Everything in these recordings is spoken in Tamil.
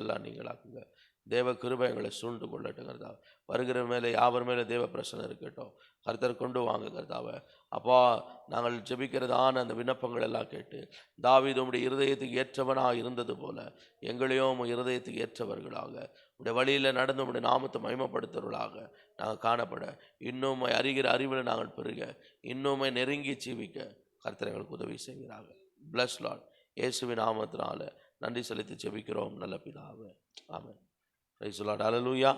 எல்லாம் நீங்களாக்குங்க. தேவ கிருபை எங்களை சூழ்ந்து கொள்ளட்டும் கர்த்தாவே. வருகிற மேலே யாவர் மேலே தேவ பிரசனம் இருக்கட்டும். கர்த்தர் கொண்டு வாங்க கர்த்தாவே. அப்பா, நாங்கள் ஜெபிக்கிறதான அந்த விண்ணப்பங்கள் எல்லாம் கேட்டு தாவீது உம்முடைய இருதயத்துக்கு ஏற்றவனாக இருந்தது போல எங்களையும் உம்முடைய இருதயத்துக்கு ஏற்றவர்களாக உடைய வழியில் நடந்து உடைய நாமத்தை மகிமைப்படுத்துவர்களாக நாங்கள் காணப்பட, இன்னும் அறிகிற அறிவில் நாங்கள் பெருக, இன்னும் நெருங்கி ஜீவிக்க கர்த்தர் எங்களுக்கு உதவி செய்கிறாங்க. Bless Lord. இயேசுவின் நாமத்தினால நன்றி செலுத்தி ஜெபிக்கிறோம் நல்ல பிதாவே. ஆமென். Praise the Lord. ஹல்லேலூயா,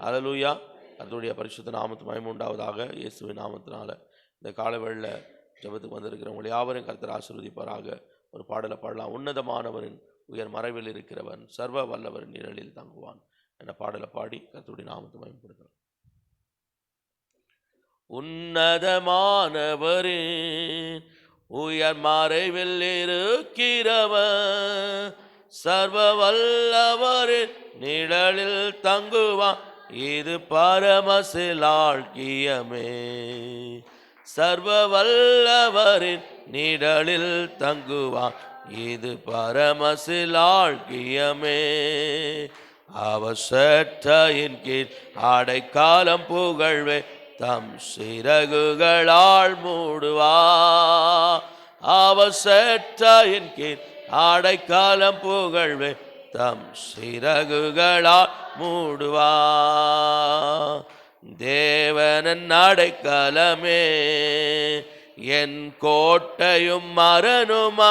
ஹல்லேலூயா. கர்த்தருடைய பரிசுத்த நாமத்துக்கு மகிமை உண்டாவதாக. இயேசுவின் நாமத்தினால இந்த காலவேளையில் ஜெபத்துக்கு வந்திருக்கிறவங்க யாவரையும் கர்த்தர் ஆசீர்வதிப்பாராக. ஒரு பாடலை பாடலாம். உன்னதமானவரின் உயர் மறைவில் இருக்கிறவன் சர்வ வல்லவரின் நிழலில் தங்குவான் என்ற பாடலை பாடி கர்த்தருடைய நாமத்தை மகிமைப்படுத்தலாம். உன்னதமானவரின் உயர் மறைவில் இருக்கிறவன் சர்வ வல்லவரின் நிழலில் தங்குவான், இது பரமசிலாழ்கியமே. சர்வ வல்லவரின் நிழலில் தங்குவான், இது பரமசிலாழ்கியமே. அவசற்றையின் கீழ் அடைக்காலம் புகழ்வே, தம் சிறகுகளால் மூடுவா. அவசற்றையின் கீழ் அடைக்காலம் புகழ்வே, தம் சிறகுகளால் மூடுவா. தேவனன் அடைக்கலமே, என் கோட்டையும் மரணும்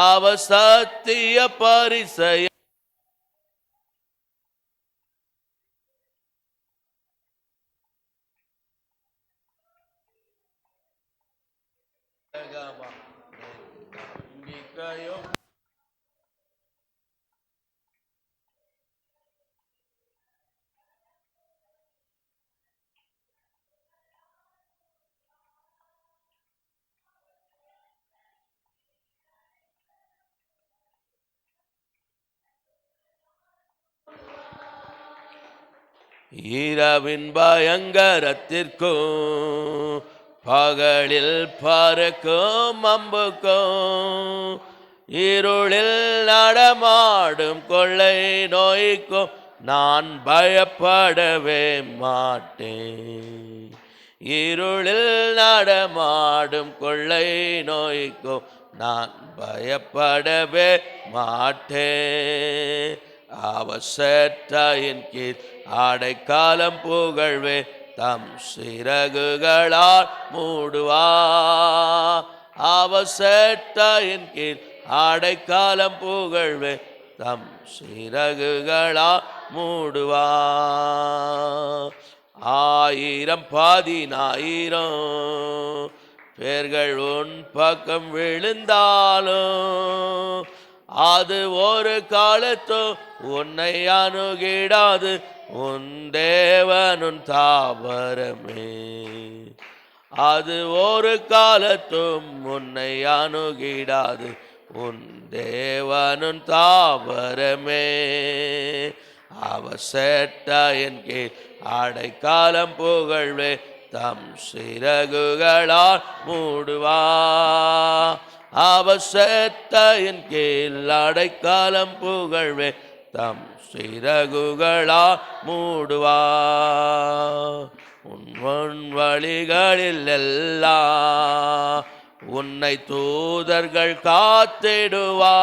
அவ சத்திய பரிசய இரவின் பயங்கரத்திற்கும் பகலில் பறக்கும் அம்புக்கும் இருளில் நடமாடும் கொள்ளை நோய்க்கும் நான் பயப்படவே மாட்டேன். இருளில் நடமாடும் கொள்ளை நோய்க்கும் நான் பயப்படவே மாட்டேன். அவசற்றையின் கீழ் அடைக்காலம் புகழ்வே, தம் சிறகுகளால் மூடுவா. அவசற்றையின் கீழ் அடைக்காலம் புகழ்வே, தம் சிறகுகளால் மூடுவா. 1000 பேர்கள் உன் பக்கம் விழுந்தாலும் அது ஒரு காலத்தோ உன்னை அணுகிடாது, உன் தேவனுன் தாவரமே. அது ஒரு காலத்தும் உன்னை அணுகிடாது, உன் தேவனுன் தாவரமே. அவசற்றையின் கீழ் அடைக்காலம் புகழ்வே, தம் சிறகுகளால் மூடுவா. அவசற்றையின் கீழ் அடைக்காலம் புகழ்வே, தம் சிறகுகளால் மூடுவா. உன் வழிகளில் எல்லாம் உன்னை தூதர்கள் காத்திடுவா.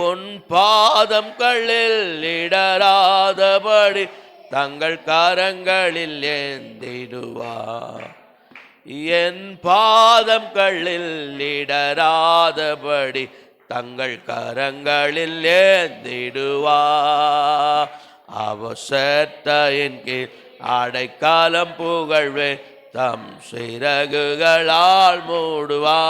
உன் பாதம் கல்லில் இடராதபடி தங்கள் கரங்களில் ஏந்திடுவா. என் பாதம் கல்லில் இடராதபடி தங்கள் கரங்களில் ஏந்திடுவா. அவசற்றையின் கீழ் அடைக்காலம் புகழ்வே, தம் சிறகுகளால் மூடுவா.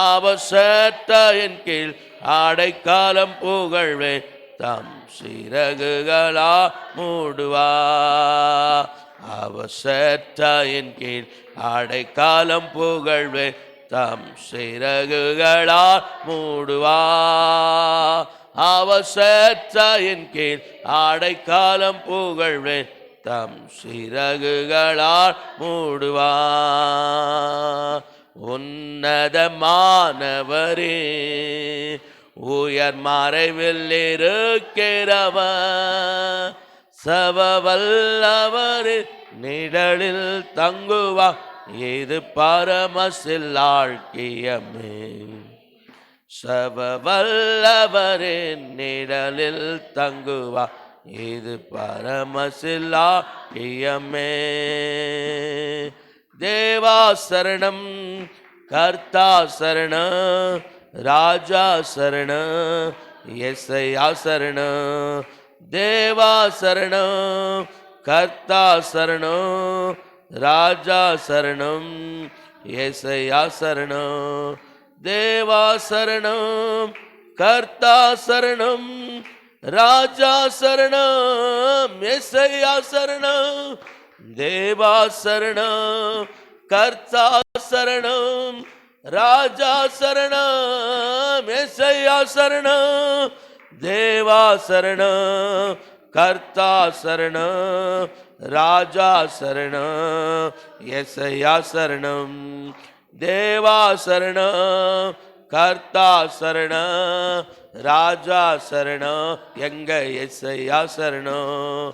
அவசற்றையின் கீழ் அடைக்காலம் புகழ்வே, தம் சிறகுகளால் மூடுவா. அவசற்றையின் கீழ் அடைக்காலம் புகழ்வே, தம் சிறகுகளால் மூடுவா. அவசற்றையின் கீழ் அடைக்காலம் புகழ்வே, தம் சிறகுகளால் மூடுவா. உன்னதமானவரே உயர் மறைவில் இருக்கிறவர் சர்வவல்லவரின் நிழலில் தங்குவா, இது பரமசில்லாழ்கியமே. சர்வவல்லவரின் நிழலில் தங்குவா, இது பரமசில்லாழ்கியமே. தேவா சரணம், கர்த்தா சரணம், ராஜா சரணம், யெசய்யா சரணம். தேவா சரணம், கர்த்தா சரணம், ராஜா சரணம், யெசய்யா சரணம். தேவா சரணம், கர்த்தா சரணம், ராஜா சரணம், யெசய்யா சரணம். தேவா சரணம், கர்த்தா சரணம், ராஜா சரணம், யெசய்யா சரணம். தேவா சரணம், கர்த்தா சரணம், ராஜா சரணம், யெசய்யா சரணம். தேவா சரணம், கர்த்தா சரணம், ராஜா சரணம், எங்க யெசய்யா சரணம்.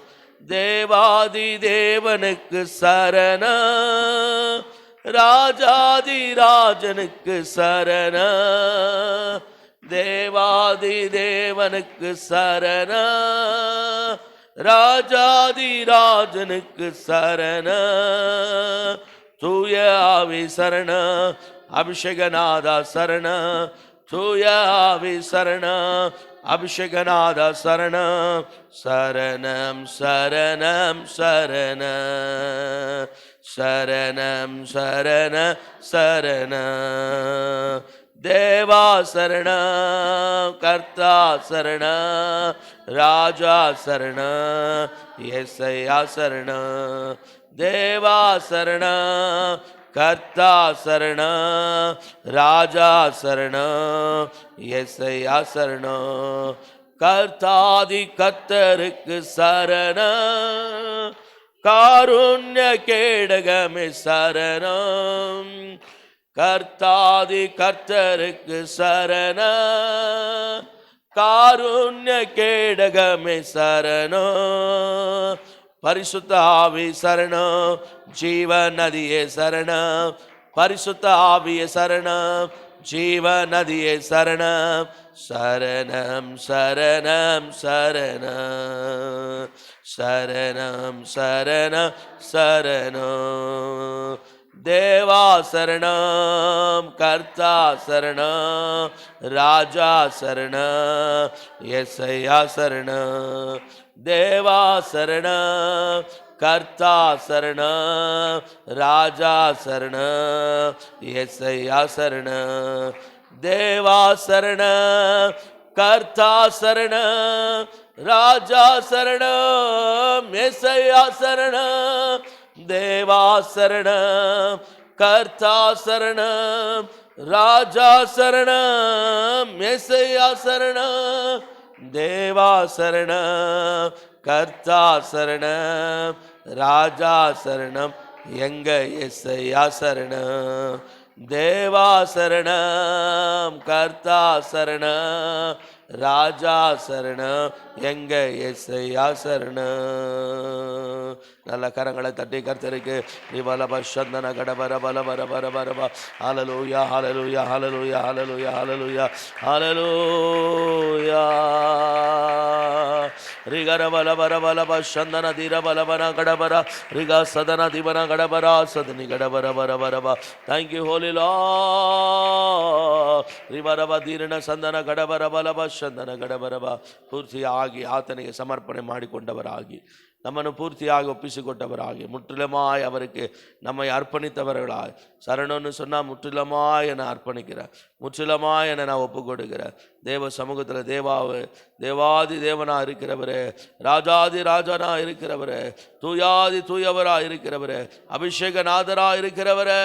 தேவாதி தேவனுக்கு சரணம், ராஜாதி ராஜனுக்கு சரணம். தேவாதி தேவனுக்கு சரணம், ராஜாதி ராஜனுக்கு சரணம். தூய ஆவி சரணம், அபிஷேகநாதா சரணம். தூய ஆவி சரணம், அபிஷேகநாதா சரணம். சரணம் சரணம் சரணம், சரணம் சரணம் சரணம். தேவா சரணம், கர்த்தா சரணம், ராஜா சரணம், யெசய்யா சரணம். தேவா சரணம், கர்த்தா சரணம், ராஜா சரணம், யெசய்யா சரணம். கர்த்தாதி கர்த்தருக்கு சரணம், காருண்ய கேடகமே சரணம். கர்த்தாதி கர்த்தருக்கு சரணம், காருண்ய கேடகமே சரணம். பரிசுத்த ஆவி சரணம், ஜீவ நதியே சரணம். பரிசுத்த ஆவியே சரணம், ஜீவ நதியே சரணம். சரணம் சரணம் சரணம், சரணம் சரணம் சரணம். தேவா சரணம், கர்த்தா சரணம், ராஜா சரணம், யெசய்யா சரணம். தேவா சரணம், கர்த்தா சரணம், ராஜா சரணம், யெசய்யா சரணம். தேவா சரணம், கர்த்தா சரணம், ராஜா சரணம், யெசய்யா சரணம். தேவா சரணம், கர்த்தா சரணம், ராஜா சரணம், யெசய்யா சரணம். தேவா சரணம், கர்த்தா சரணம், ராஜா சரணம், எங்க யெசய்யா சரணம். தேவா சரணம், கர்த்தா சரணம், ராஜா சரணம், எங்க யெசய்யா சரணம். நல்ல கரங்களை தட்டி கர்த்தருக்கு நிவலப சந்தன கடபர பல பர பர பரபா. ஹல்லேலூயா ஹல்லேலூயா ஹல்லேலூயா ஹல்லேலூயா ஹல்லேலூயா ஹல்லேலூயா. ரிகர பல பர பலப சந்தன தீர பலபன கடபர ரிகா சதன திபன கடபர சதனி கடபர பர பரபா. தேங்க்யூ ஹோலி லார்ಡ್. ರಿವರವ ದೀರ್ಣ ಸಂದನ ಗಡಬರ ಬಲಬ ಚಂದನ ಗಡಬರಬ. ಪೂರ್ತಿಯಾಗಿ ಆತನಿಗೆ ಸಮರ್ಪಣೆ ಮಾಡಿಕೊಂಡವರಾಗಿ, ನಮ್ಮನ್ನು ಪೂರ್ತಿಯಾಗಿ ಒಪ್ಪಿಸಿಕೊಟ್ಟವರಾಗಿ, முற்றிலுமாய் அவருக்கு நம்மை அர்ப்பணித்தவர்களாய். சரணன்னு சொன்னால் முற்றிலுமாய் என அர்ப்பணிக்கிற, முற்றிலுமாய் என நான் ஒப்பு கொடுக்கிற தேவ சமூகத்தில் தேவாதி தேவனாக இருக்கிறவரே, ராஜாதி ராஜனாக இருக்கிறவரே, தூயாதி தூயவராக இருக்கிறவரே, அபிஷேகநாதராக இருக்கிறவரே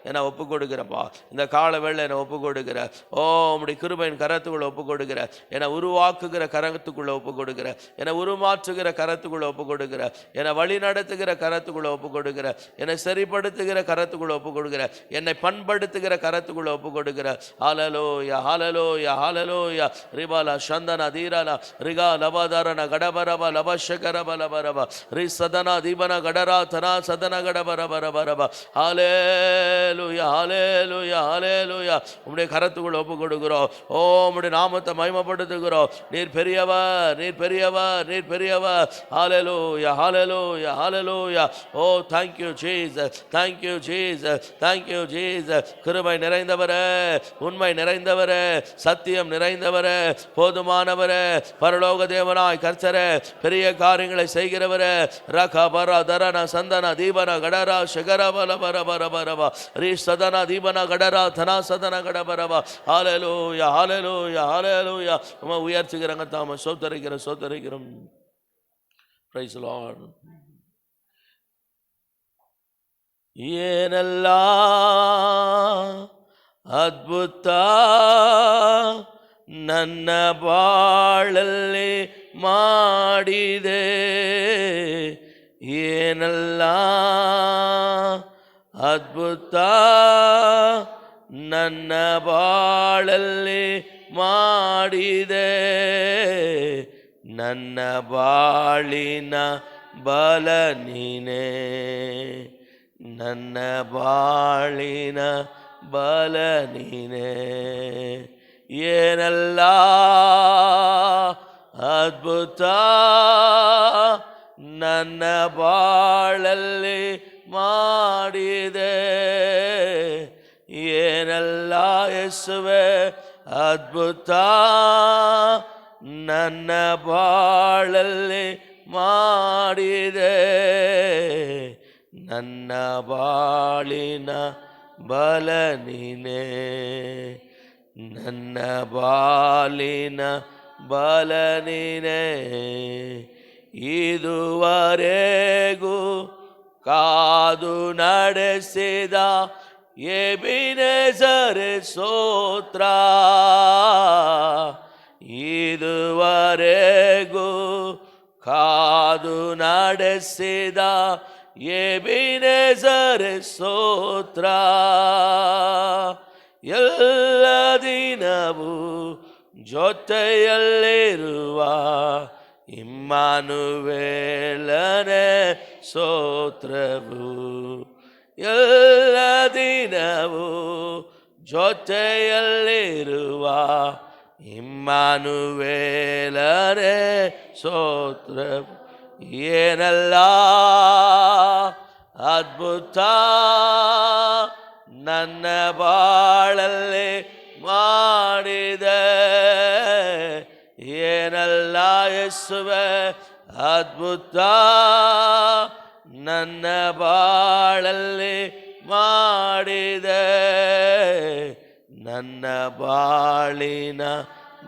என்னை ஒப்பு கொடுக்கிறப்பா. இந்த கால வேளை என்னை ஒப்பு கொடுக்கிற. ஓ உம்முடைய கிருபையின் கரத்துக்குள்ள ஒப்பு கொடுக்கிற. என்னை உருவாக்குகிற கரத்துக்குள்ள ஒப்பு கொடுக்கிற. என்னை உருமாற்றுகிற கரத்துக்குள்ள ஒப்பு கொடுக்கிற. என்னை வழி நடத்துகிற கரத்துக்குள்ள ஒப்பு கொடுக்கிற. என்னை சரிப்படுத்துகிற கரத்துக்குள்ள ஒப்பு கொடுக்கிற. என்னை பண்படுத்துகிற கரத்துக்குள்ள ஒப்பு கொடுக்கிற. ಹಾಲೆಲೂಯ ಹಾಲೆಲೂಯ ಹಾಲೆಲೂಯ ರಿಬಲ ಶಂದನ ಧೀರನ ರಿಗ ಲಬದರನ ಗಡಬರಬ ಲಬಶಕರಬ ಲಬರಬ ರಿ ಸದನ ದೀಪನ ಗಡರಾಥನ ಸದನ ಗಡಬರ ಬರ ಬರಬ ஹalleluya ஹalleluya ஹalleluya உம்முடைய கரத்துக்குள் ஒப்பு கொடுக்கிறோம். ஓ உம்முடைய நாமத்தை மகிமைப்படுத்துகிறோம். நீர் பெரியவர் நீர் பெரியவர் நீர் பெரியவர். ஹalleluya ஹalleluya ஹalleluya. ஓ thank you Jesus thank you Jesus thank you Jesus. கிருபை நிறைந்தவரே உண்மை நிறைந்தவரே சத்தியம் நிறைந்தவரே போதுமானவரே பரலோக தேவனாய் கர்த்தரே பெரிய காரியங்களை செய்கிறவரே ரகபர தரன சந்தன தீபன கடரா ಶಗರಬಲ ಬರ ಬರ ಬರಬ ರೀ ಸದನ ದೀಪನ ಗಡರ ಧನ ಸದನ ಗಡಬರಬ ஹalleluya ஹalleluya ஹalleluya. நம்ம உயர்த்துகிறங்க தாம சோதரிக்கிறோம். Praise the Lord. ಏನೆಲ್ಲ ಅದ್ಭುತ ನನ್ನ ಬಾಳಲ್ಲಿ ಮಾಡಿದೆ, ಏನೆಲ್ಲ ಅದ್ಭುತ ನನ್ನ ಬಾಳಲ್ಲಿ ಮಾಡಿದೆ, ನನ್ನ ಬಾಳಿನ ಬಲ ನೀನೇ, ನನ್ನ ಬಾಳಿನ ಬಲ ನೀನೇ. ಏನೆಲ್ಲ ಅದ್ಭುತ ನನ್ನ ಬಾಳಲ್ಲಿ ಮಾಡಿದೆ, ಏನೆಲ್ಲ ಯೇಸುವೆ ಅದ್ಭುತ ನನ್ನ ಬಾಳಲ್ಲಿ ಮಾಡಿದೆ, ನನ್ನ ಬಾಳಿನ ಬಲ ನೀನೇ, ನನ್ನ ಬಾಳಿನ ಬಲ ನೀನೇ. ಇದುವರೆಗೂ ಕಾದು ನಡೆಸಿದ ಎಬಿನೆಜರ್ ಸ್ತೋತ್ರ, ಇದುವರೆಗೂ ಕಾದು ನಡೆಸಿದ ಎಬಿನೆಜರ್ ಸ್ತೋತ್ರ. ಎಲ್ಲ ದಿನವೂ ಜೊತೆಯಲ್ಲಿರುವ ಇಮ್ಮಾನುವೇಲನೇ ಸ್ತೋತ್ರವು, ಎಲ್ಲ ದಿನವೂ ಜೊತೆಯಲ್ಲಿರುವ ಇಮ್ಮಾನುವೇಲನೇ ಸ್ತೋತ್ರವು. ಏನೆಲ್ಲ ಅದ್ಭುತ ನನ್ನ ಬಾಳಲ್ಲಿ ಮಾಡಿದೆ, ಏನೆಲ್ಲ ಯೇಸುವೆ ಅದ್ಭುತ ನನ್ನ ಬಾಳಲ್ಲಿ ಮಾಡಿದೆ, ನನ್ನ ಬಾಳಿನ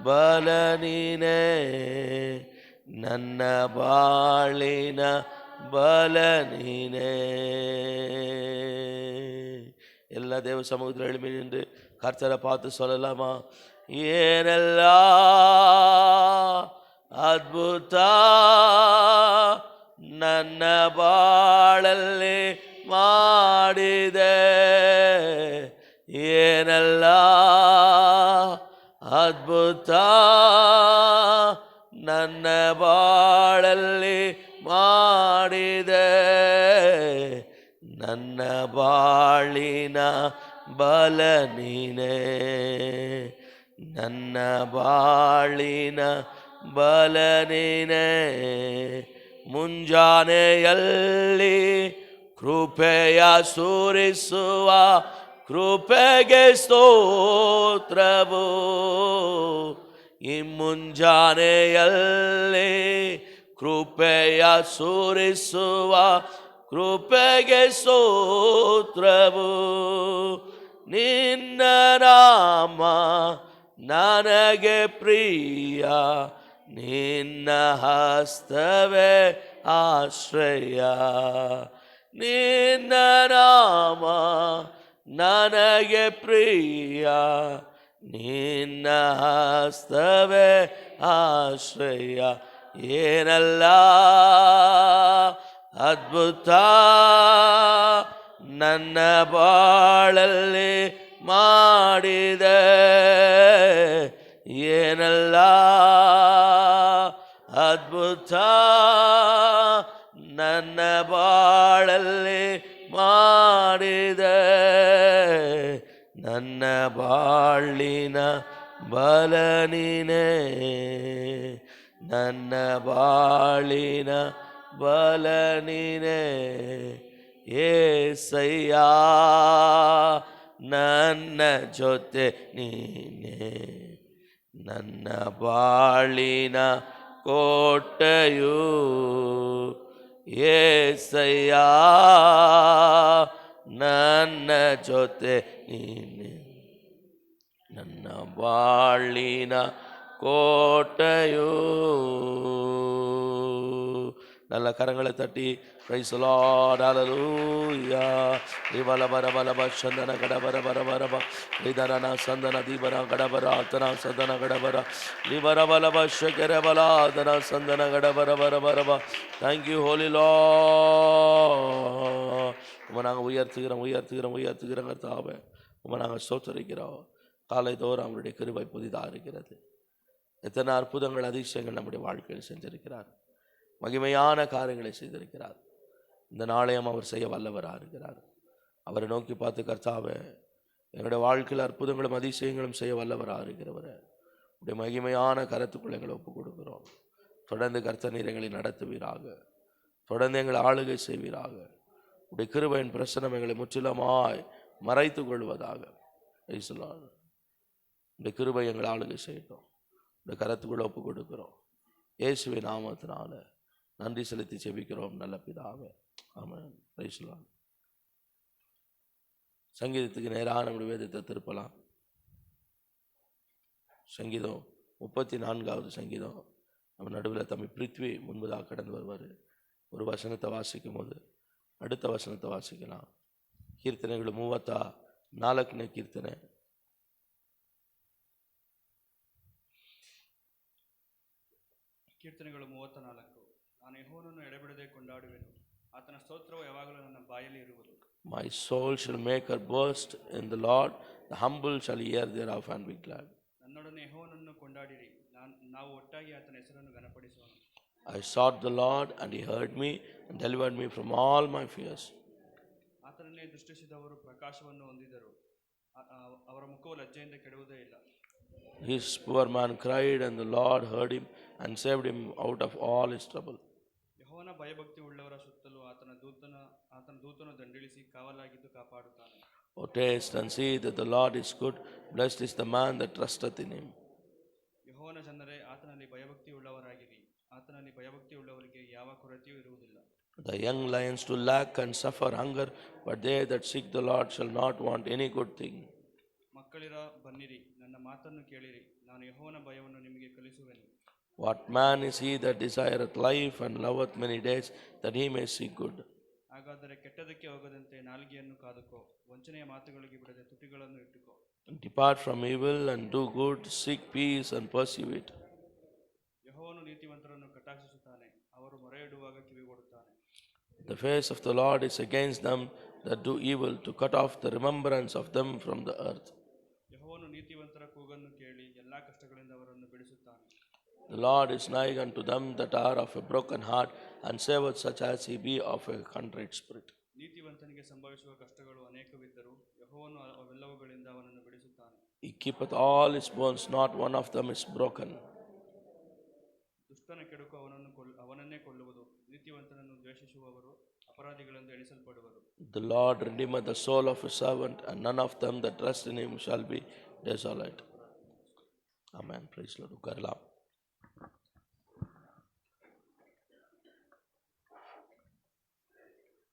ಬಲ ನೀನೇ, ನನ್ನ ಬಾಳಿನ ಬಲ ನೀನೇ. ಎಲ್ಲ ದೇವ ಸಮುದ್ರ எழுப்பி நின்று கர்த்தரை பார்த்து சொல்லலாமா? ಏನೆಲ್ಲ ಅದ್ಭುತ ನನ್ನ ಬಾಳಲ್ಲಿ ಮಾಡಿದೆ, ಏನೆಲ್ಲ ಅದ್ಭುತ ನನ್ನ ಬಾಳಲ್ಲಿ ಮಾಡಿದೆ, ನನ್ನ ಬಾಳಿನ ಬಲ ನೀನೇ, ನನ್ನ ಬಾಳಿನ ಬಲ ನೀನೇ. ಮುಂಜಾನೆಯಲ್ಲಿ ಕೃಪೆಯ ಸುರಿಸುವ ಕೃಪೆಗೆ ಸ್ತೋತ್ರವು, ಈ ಮುಂಜಾನೆಯಲ್ಲಿ ಕೃಪೆಯ ಸುರಿಸುವ ಕೃಪೆಗೆ ಸ್ತೋತ್ರವು. ನಿನ್ನ ನಾಮ ನನಗೆ ಪ್ರಿಯ, ನಿನ್ನ ಹಸ್ತವೇ ಆಶ್ರಯ, ನಿನ್ನ ನಾಮ ನನಗೆ ಪ್ರಿಯ, ನಿನ್ನ ಹಸ್ತವೇ ಆಶ್ರಯ. ಏನೆಲ್ಲ ಅದ್ಭುತ ನನ್ನ ಬಾಳಲ್ಲಿ ಮಾಡಿದ ಏನೆಲ್ಲ ಅದ್ಭುತ ನನ್ನ ಬಾಳಲ್ಲಿ ಮಾಡಿದ ನನ್ನ ಬಾಳಿನ ಬಲ ನೀನೇ ನನ್ನ ಬಾಳಿನ ಬಲ ನೀನೇ ಏಸಯ್ಯ ನನ್ನ ಜೊತೆ ನೀನೇ ನನ್ನ ಬಾಳಿನ ಕೋಟೆಯು ಏಸಯ್ಯ ನನ್ನ ಜೊತೆ ನೀನೇ ನನ್ನ ಬಾಳಿನ ಕೋಟೆಯು. நல்ல கரங்களை தட்டி பிரைஸ் தி லார்ட் ஹalleluya. இவல பரபல சந்தன கடபர பரபரப இதரன சந்தன தீபர கடபர ஆத்தன சந்தன கடபர லிபரபல பஷகர பலாதன சந்தன கடபர பரபரப. Thank you holy Lord. உம்மை நாங்கள் உயர்த்துகிறோம் கர்த்தாவே. உம்மை நாங்கள் ஸ்தோத்திரிக்கிறோம். காலை தோறும் அவருடைய கிருபை புதிதாக இருக்கிறது. எத்தனை அற்புதங்கள் அதிசயங்கள் நம்முடைய வாழ்க்கையில் செஞ்சிருக்கிறார். மகிமையான காரியங்களை செய்திருக்கிறார். இந்த நாளையும் அவர் செய்ய வல்லவராக இருக்கிறார். அவரை நோக்கி பார்த்து கர்த்தாவே எங்களுடைய வாழ்க்கையில் அற்புதங்களும் அதிசயங்களும் செய்ய வல்லவராக இருக்கிறவரை உடைய மகிமையான கருத்துக்குள்ள எங்களை ஒப்புக் கொடுக்கிறோம். தொடர்ந்து கர்த்தர் நீர் எங்களை நடத்துவீராக. தொடர்ந்து எங்களை ஆளுகை செய்வீராக. உடைய கிருபையின் பிரசனம் எங்களை முற்றிலுமாய் மறைத்து கொள்வதாக. உடைய கிருபை எங்களை ஆளுகை செய்யட்டும். உடைய கருத்துக்குள்ள ஒப்புக் கொடுக்கிறோம். இயேசுவின் நாமத்தினால நன்றி செலுத்தி ஜெபிக்கிறோம் நல்ல பிதாவே. ஆமென். Praise the Lord. சங்கீதத்துக்கு நேராக நம்முடைய வேதத்தை திருப்பலாம். சங்கீதம் 34வது சங்கீதம். நம்ம நடுவில் தம்பி பிருத்வி முன்பதாக கடந்து வருவார். ஒரு வசனத்தை வாசிக்கும் போது அடுத்த வசனத்தை வாசிக்கலாம். கீர்த்தனைகள் 34ನೇ ಕೀರ್ತನೆ. ಕೀರ್ತನೆಗಳು 34. ನಾನು ಯೆಹೋವನನ್ನು ಎಡೆಬಿಡದೆ ಕೊಂಡಾಡುವೆನು, ಆತನ ಸ್ತೋತ್ರವು ಯಾವಾಗಲೂ ನನ್ನ ಬಾಯಲ್ಲಿ ಇರುವುದು. My soul shall make her boast in the Lord, the humble shall hear thereof and be glad. ನನ್ನೊಡನೆ ಯೆಹೋವನನ್ನು ಕೊಂಡಾಡಿರಿ, ನಾವು ಒಟ್ಟಾಗಿ ಆತನ ಹೆಸರನ್ನು ಘನಪಡಿಸೋಣ. I sought the Lord and he heard me and delivered me from all my fears. ಆತನನ್ನೇ ದೃಷ್ಟಿಸಿದವರು ಪ್ರಕಾಶವನ್ನು ಹೊಂದಿದರು, ಅವರ ಮುಖವು ಲಜ್ಜೆಯಿಂದ ಕೆಡುವುದೇ ಇಲ್ಲ. His poor man cried and the Lord heard him and saved him out of all his trouble. ಯೆಹೋವನ ಭಯಭಕ್ತಿ ಉಳ್ಳವರ ಸುತ್ತಲೂ ಆತನ ದೂತನು ದಂಡಿಳಿಸಿ ಕಾವಲಾಗಿದ್ದು ಕಾಪಾಡುತ್ತಾನೆ. O taste and see that the Lord is good, blessed is the man that trusteth in him. ಯೆಹೋವನ ಜನರೇ ಆತನಲ್ಲಿ ಭಯಭಕ್ತಿ ಉಳ್ಳವರಾಗಿರಿ, ಆತನಲ್ಲಿ ಭಯಭಕ್ತಿ ಉಳ್ಳವರಿಗೆ ಯಾವ ಕೊರತೆಯೂ ಇರುವುದಿಲ್ಲ. The young lions do lack and suffer hunger, but they that seek the Lord shall not want any good thing. ಮಕ್ಕಳಿರ ಬನ್ನಿರಿ, ನನ್ನ ಮಾತನ್ನು ಕೇಳಿರಿ, ನಾನು ಯೆಹೋವನ ಭಯವನ್ನು ನಿಮಗೆ ಕಲಿಸುವೆನು. What man is he that desireth life and loveth many days, that he may see good? ಹಾಗಾದರೆ ಕೆಟ್ಟದಕ್ಕೆ ಹೋಗದಂತೆ ನಾಲಿಗೆಯನ್ನು ಕಾದುಕೋ, ವಂಚನೆಯ ಮಾತುಗಳಿಗೆ ಬಿಡದೆ ತುಟಿಗಳನ್ನು ಇಟ್ಟುಕೋ. Depart from evil and do good, seek peace and pursue it. ಯೆಹೋವನು ನೀತಿವಂತರನ್ನು ಕಟಾಕ್ಷಿಸುತ್ತಾನೆ, ಅವರು ಮೊರೆಯಿಡುವಾಗ ಕಿವಿಗೊಡುತ್ತಾನೆ. The face of the Lord is against them that do evil, to cut off the remembrance of them from the earth. ಯೆಹೋವನು ನೀತಿವಂತರ ಕೂಗನ್ನು ಕೇಳಿ ಎಲ್ಲಾ ಕಷ್ಟಗಳಿಂದ ಅವರನ್ನು ಬಿಡಿಸುತ್ತಾನೆ. The Lord is nigh unto them that are of a broken heart, and saveth such as he be of a contrite spirit. ನೀತಿವಂತನಿಗೆ ಸಂಭವಿಸುವ ಕಷ್ಟಗಳು ಅನೇಕವಿದ್ದರೂ ಯೆಹೋವನು ಅವೆಲ್ಲವುಗಳಿಂದ ಅವನನ್ನು ಬಿಡಿಸುತ್ತಾನೆ. He keepeth all his bones, not one of them is broken. ದುಷ್ಟನ ಕೆಡುಕು ಅವನನ್ನೇ ಕೊಲ್ಲುವುದು, ನೀತಿವಂತನನ್ನು ದ್ವೇಷಿಸುವವರು ಅಪರಾಧಿಗಳೆಂದು ಎಣಿಸಲ್ಪಡುವರು. The Lord redeemeth the soul of his servant, and none of them that trust in him shall be desolate. Amen. Praise the Lord. உட்காரலாம்.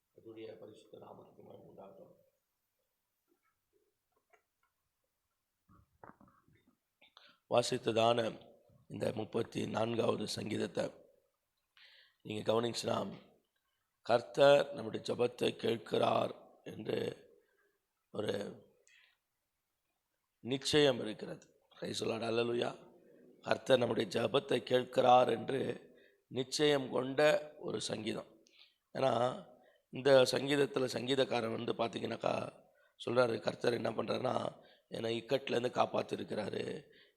கர்த்தருடைய பரிசுத்த நாமத்துக்கு மகிமை உண்டாகட்டும். வாசித்ததான இந்த 34வது சங்கீதத்தை நீங்கள் கவனிச்சுனா, கர்த்தர் நம்முடைய ஜெபத்தை கேட்கிறார் என்று ஒரு நிச்சயம் இருக்கிறது. Praise the Lord. அல்லேலூயா. கர்த்தர் நம்முடைய ஜெபத்தை கேட்கிறார் என்று நிச்சயம் கொண்ட ஒரு சங்கீதம். ஏன்னா இந்த சங்கீதத்தில் சங்கீதக்காரன் பார்த்திங்கனாக்கா சொல்கிறாரு, கர்த்தர் என்ன பண்ணுறாருன்னா என்னை இக்கட்டிலேருந்து காப்பாற்றிருக்கிறாரு.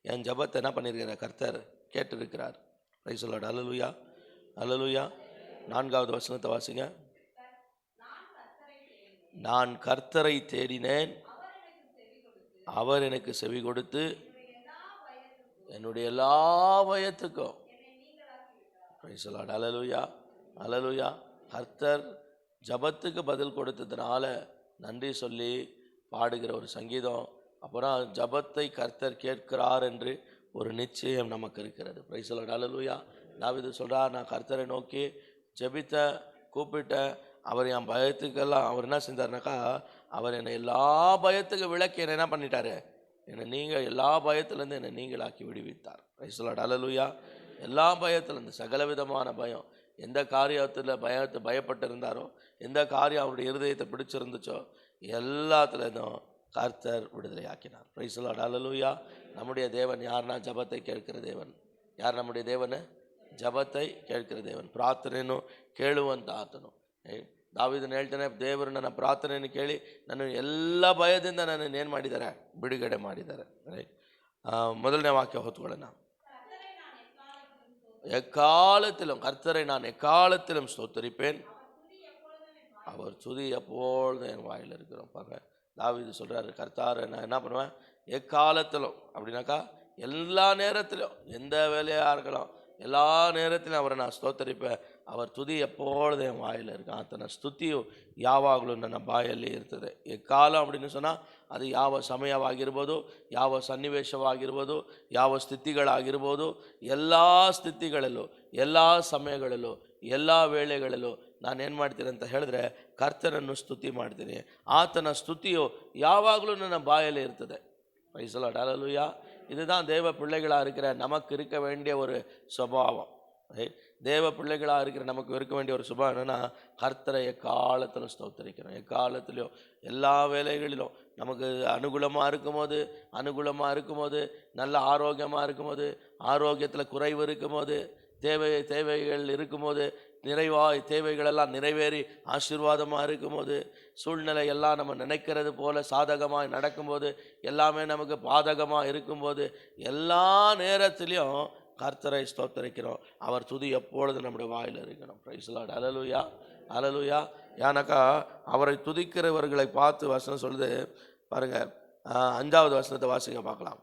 என் ஜபத்தை என்ன பண்ணியிருக்கிறார், கர்த்தர் கேட்டிருக்கிறார். Praise the Lord. அல்லேலூயா, அல்லேலூயா. 4வது வசனத்தை வாசிங்க. நான் கர்த்தரை தேடினேன், அவர் எனக்கு செவி கொடுத்து என்னுடைய எல்லா பயத்துக்கும். Price the Lord. அல்லேலூயா, அல்லேலூயா. கர்த்தர் ஜபத்துக்கு பதில் கொடுத்ததுனால நன்றி சொல்லி பாடுகிற ஒரு சங்கீதம். அப்புறம் ஜபத்தை கர்த்தர் கேட்கிறார் என்று ஒரு நிச்சயம் நமக்கு இருக்கிறது. Praise the Lord. அல்லேலூயா. தாவீது சொல்றார், நான் கர்த்தரை நோக்கி ஜெபித்த, கூப்பிட்ட, அவர் என் பயத்துக்கெல்லாம் அவர் என்ன செஞ்சார்னாக்கா, அவர் என்னை எல்லா பயத்துக்கு விலக்கி என்னை என்ன பண்ணிட்டாரு, என்னை எல்லா பயத்திலேருந்து என்னை நீங்களாக்கி விடுவித்தார். Praise the Lord. அல்லேலூயா. எல்லா பயத்திலேருந்து, சகல விதமான பயம், எந்த காரியத்தில் பயப்பட்டு இருந்தாரோ, எந்த காரியம் அவருடைய இருதயத்தை பிடிச்சிருந்துச்சோ, எல்லாத்துலேருந்தும் கர்த்தர் விடுதலை ஆக்கினார். Praise the Lord. அல்லேலூயா. நம்முடைய தேவன் யாருன்னா ஜபத்தை கேட்கிற தேவன். ಯಾರು நம்முடைய தேவன்? ಜಪத்தை ಕೇಳ್ಕಿರ ದೇವನ್. ಪ್ರಾರ್ಥನೆಯನ್ನು ಕೇಳುವಂತ ಆತನು. ದಾವೀದನು ಹೇಳ್ತಾನೆ, ದೇವರು ನನ್ನ ಪ್ರಾರ್ಥನೆಯನ್ನು ಕೇಳಿ ನನ್ನ ಎಲ್ಲ ಭಯದಿಂದ ನನ್ನನ್ನು ಏನು ಮಾಡಿದ್ದಾರೆ, ಬಿಡುಗಡೆ ಮಾಡಿದ್ದಾರೆ. ರೈಟ್. ಮೊದಲನೇ ವಾಕ್ಯ ಹೊತ್ಕೊಳ್ಳೋಣ. எக்காலத்திலும் கர்த்தரை நான் எக்காலத்திலும் ஸ்தோத்தரிப்பேன், அவர் துதி எப்பொழுதும் என் வாயில் இருக்கிறோம். பாருங்க, தாவீது சொல்றாரு, கர்த்தாரை நான் என்ன பண்ணுவேன், எக்காலத்திலும் அப்படின்னாக்கா எல்லா நேரத்திலும், எந்த வேலையாக இருக்கலாம், எல்லா நேரத்திலும் அவரை நான் ಸ್ತೋತರಿப்பேன். அவர் ತುದಿ எப்பொழுதும் என் வாயில் இருக்கு. ಆತನ ಸ್ತುತಿಯು ಯಾವಾಗಲೂ ನನ್ನ ಬಾಯಲ್ಲಿ ಇರ್ತದೆ. ಎಕ್ಕಾಲ அப்படின்னு சொன்னால் ಅದು ಯಾವ ಸಮಯವಾಗಿರ್ಬೋದು, ಯಾವ ಸನ್ನಿವೇಶವಾಗಿರ್ಬೋದು, ಯಾವ ಸ್ಥಿತಿಗಳಾಗಿರ್ಬೋದು, ಎಲ್ಲ ಸ್ಥಿತಿಗಳಲ್ಲೂ, ಎಲ್ಲ ಸಮಯಗಳಲ್ಲೂ, ಎಲ್ಲ ವೇಳೆಗಳಲ್ಲೂ ನಾನು ಏನು ಮಾಡ್ತೀನಿ ಅಂತ ಹೇಳಿದ್ರೆ, ಕರ್ತನನ್ನು ಸ್ತುತಿ ಮಾಡ್ತೀನಿ. ಆತನ ಸ್ತುತಿಯು ಯಾವಾಗಲೂ ನನ್ನ ಬಾಯಲ್ಲಿ ಇರ್ತದೆ. Praise the Lord. ஹல்லேலூயா. இதுதான் தேவ பிள்ளைகளாக இருக்கிற நமக்கு இருக்க வேண்டிய ஒரு சுபாவம். தேவ பிள்ளைகளாக இருக்கிற நமக்கு இருக்க வேண்டிய ஒரு சுபாவம் என்னென்னா, கர்த்தரை எக்காலத்திலும் ஸ்தோத்தரிக்கணும். எக்காலத்திலும், எல்லா வேலைகளிலும் நமக்கு அனுகூலமாக இருக்கும்போது, நல்ல ஆரோக்கியமாக இருக்கும்போது, ஆரோக்கியத்தில் குறைவு இருக்கும்போது, தேவைகள் இருக்கும்போது, தேவைகளெல்லாம் நிறைவேறி ஆசீர்வாதமாக இருக்கும்போது, சூழ்நிலை எல்லாம் நம்ம நினைக்கிறது போல சாதகமாக நடக்கும்போது, எல்லாமே நமக்கு பாதகமாக இருக்கும்போது, எல்லா நேரத்திலையும் கர்த்தரை ஸ்தோத்தரிக்கிறோம். அவர் துதி எப்பொழுது நம்முடைய வாயில் இருக்கணும். Praise the Lord. ஹல்லேலூயா, ஹல்லேலூயா. ஏன்னாக்கா அவரை துதிக்கிறவர்களை பார்த்து வசனம் சொல்லுது பாருங்க. 5வது வசனத்தை வாசிங்க பார்க்கலாம்.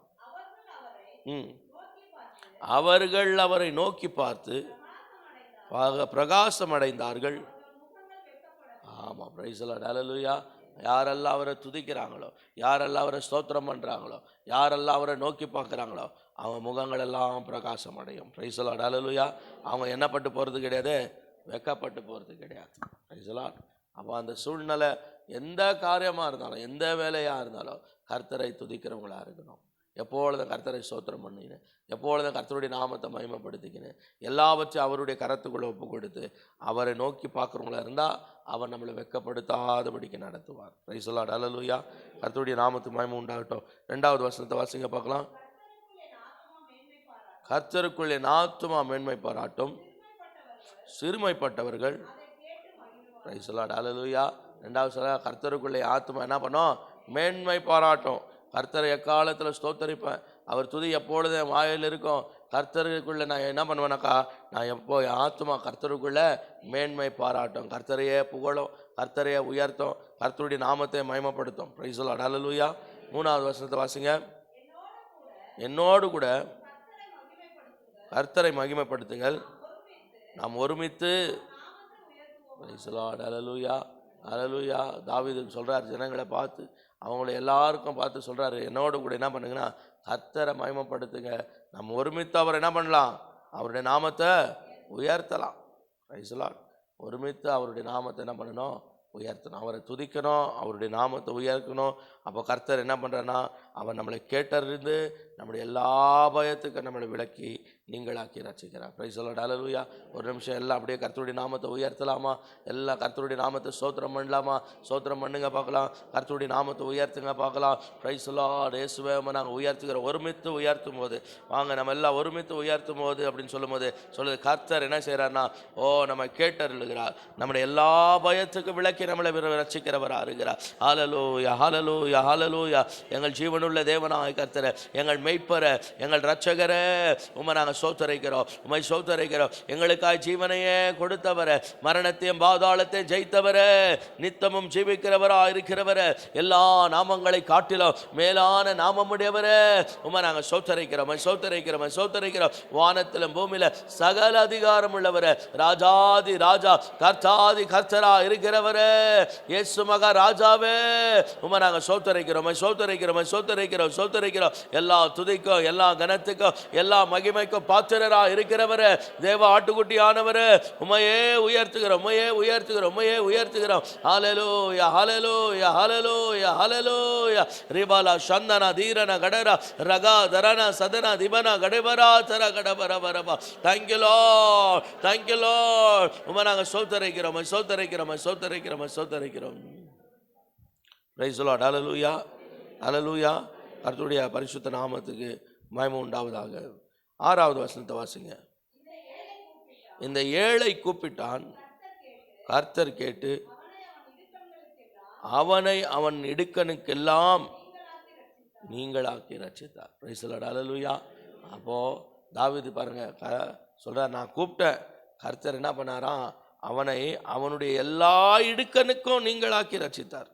அவர்கள் அவரை நோக்கி பார்த்து பிரகாசம் அடைந்தார்கள். ஆமாம், பிரைஸ் தி லார்ட். ஹல்லேலூயா. யாரெல்லாம் அவரை துதிக்கிறாங்களோ, யாரெல்லாம் அவரை ஸ்தோத்திரம் பண்ணுறாங்களோ, யாரெல்லாம் அவரை நோக்கி பார்க்குறாங்களோ, அவங்க முகங்கள் எல்லாம் பிரகாசம் அடையும். Praise the Lord. ஹல்லேலூயா. அவங்க என்னப்பட்டு போகிறது கிடையாது, வெக்கப்பட்டு போகிறது கிடையாது. Praise the Lord. அப்போ அந்த சூழ்நிலை எந்த காரியமாக இருந்தாலும், எந்த வேலையாக இருந்தாலும் கர்த்தரை துதிக்கிறவங்களாக இருக்கணும். எப்பொழுதும் கர்த்தரை ஸ்தோத்திரம் பண்ணினேன், எப்பொழுதும் கர்த்தருடைய நாமத்தை மகிமைப்படுத்திக்கினேன், எல்லாவற்றையும் அவருடைய கரத்துக்குள்ளே ஒப்பு கொடுத்து அவரை நோக்கி பார்க்குறவங்களா இருந்தால் அவர் நம்மளை வெட்கப்படுத்தாதபடிக்கு நடத்துவார். Praise the Lord. ஹல்லேலூயா. கர்த்தருடைய நாமத்துக்கு மகிமை உண்டாகட்டும். 2வது வசனத்தை வாசிங்க பார்க்கலாம். கர்த்தருக்குள்ளே என் ஆத்துமா மேன்மை பாராட்டும், சிறுமைப்பட்டவர்கள். Price the Lord. ஹல்லேலூயா. 2வது சொல்ல, கர்த்தருக்குள்ளே ஆத்துமா என்ன பண்ணோம், மேன்மை பாராட்டும். கர்த்தரை எக்காலத்தில் ஸ்தோத்தரிப்பேன். அவர் துதி எப்பொழுதும் வாயில் இருக்கும். கர்த்தருக்குள்ளே நான் என்ன பண்ணுவேனாக்கா, நான் எப்போ என் ஆத்துமா கர்த்தருக்குள்ளே மேன்மை பாராட்டும், கர்த்தரையே புகழும், கர்த்தரையே உயர்த்தும், கர்த்தருடைய நாமத்தை மகிமைப்படுத்தும். Price the Lord. ஹல்லேலூயா. 3வது வசனத்தை வாசிங்க. என்னோடு கூட கர்த்தரை மகிமைப்படுத்துங்கள், நாம் ஒருமித்து. Praise the Lord. ஹல்லேலூயா, ஹல்லேலூயா. தாவீது சொல்கிறார், ஜனங்களை பார்த்து, அவங்கள எல்லாருக்கும் பார்த்து சொல்கிறாரு, என்னோட கூட என்ன பண்ணுங்கன்னா கர்த்தரை மகிமைப்படுத்துங்க, நம்ம ஒருமித்து அவர் என்ன பண்ணலாம், அவருடைய நாமத்தை உயர்த்தலாம். Price the Lord. ஒருமித்து அவருடைய நாமத்தை என்ன பண்ணணும், உயர்த்தணும், அவரை துதிக்கணும், அவருடைய நாமத்தை உயர்த்தணும். அப்போ கர்த்தர் என்ன பண்ணுறேன்னா அவர் நம்மளை கேட்டறிந்து நம்முடைய எல்லா பயத்துக்கும் நம்மளை விலக்கி நீங்களாக்கி ரசிக்கிறார். Price the Lord. ஹல்லேலூயா. ஒரு நிமிஷம் எல்லாம் அப்படியே கர்த்தருடைய நாமத்தை உயர்த்தலாமா? எல்லாம் கர்த்தருடைய நாமத்தை ஸ்தோத்திரம் பண்ணலாமா? ஸ்தோத்திரம் பண்ணுங்க பார்க்கலாம். கர்த்தருடைய நாமத்தை உயர்த்துங்க பார்க்கலாம். Price the Lord. இயேசுவே நாங்கள் உயர்த்துகிறோம். ஒருமித்து உயர்த்தும் போது வாங்க நம்ம எல்லாம் ஒருமித்து உயர்த்தும் போது அப்படின்னு சொல்லும்போது சொல்லுது கர்த்தர் என்ன செய்கிறார்னா, நம்ம கேட்டருளுகிறார். நம்முடைய எல்லா பயத்துக்கும் விலக்கி நம்மளை ரட்சிக்கிறவராக இருக்கிறார். ஹல்லேலூயா, ஹல்லேலூயா, ஹல்லேலூயா. எங்கள் ஜீவனுள்ள தேவனாய் கர்த்தர், எங்கள் மெய்ப்பர, எங்கள் ரட்சகரே, உம்மை நாங்கள் சோத்தரிக்கிறோம், உம்மை சோத்தரிக்கிறோம். எங்களுக்காய் ஜீவனையே கொடுத்தவர, மரணத்தையும் பாதாளத்தையும் ஜெயித்தவர, நித்தமும் ஜீவிக்கிறவரா இருக்கிறவர, எல்லா நாமங்களை காட்டிலும் மேலான நாமமுடையவர, உம்மை நாங்கள் சோத்தரிக்கிறோம், சோத்தரிக்கிறோம், சோத்தரிக்கிறோம். வானத்திலும் பூமியில சகல அதிகாரம் உள்ளவர, ராஜாதி ராஜா, கர்த்தாதி கர்த்தரா இருக்கிறவர, இயேசு மகா ராஜாவே, உம்மை நாங்கள் சோத்தரிக்கிறோம், சோத்தரிக்கிறோம், சோத்தரிக்கிறோம், சோத்தரிக்கிறோம். எல்லா துதிக்கும், எல்லா கனத்துக்கும், எல்லா மகிமைக்கும் பாத்திரரா இருக்கிறவர் தேவ ஆட்டுக்குட்டியானவர், உம்மையே உயர்த்துகிறோம், உம்மையே உயர்த்துகிறோம், உம்மையே உயர்த்துகிறோம். ஹல்லேலூயா, ஹல்லேலூயா, ஹல்லேலூயா, ஹல்லேலூயா. ரிபாலா சந்தன தீரன கடரா ரகா தரன சதன திபன கடபரா தர கடபர வரபா. Thank you Lord, thank you Lord. உம்மை நாங்கள் சோத்தரிக்கிறோம், சோத்தரிக்கிறோம், சோத்தரிக்கிறோம், சோத்தரிக்கிறோம். Praise the Lord. ஹல்லேலூயா, ஹல்லேலூயா. கர்த்தருடைய பரிசுத்த நாமத்துக்கு மகிமை உண்டாவதாக. 6வது வசனத்தை வாசிங்க. இந்த ஏழை கூப்பிட்டான், கர்த்தர் கேட்டு அவனை அவன் இடுக்கணுக்கெல்லாம் நீங்களாக்கி ரட்சித்தார். Price the Lord. ஹல்லேலூயா. அப்போ தாவீது பாருங்க சொல்றார், நான் கூப்பிட்டேன், கர்த்தர் என்ன பண்ணாராம், அவனை அவனுடைய எல்லா இடுக்கணுக்கும் நீங்களாக்கி ரட்சித்தார்.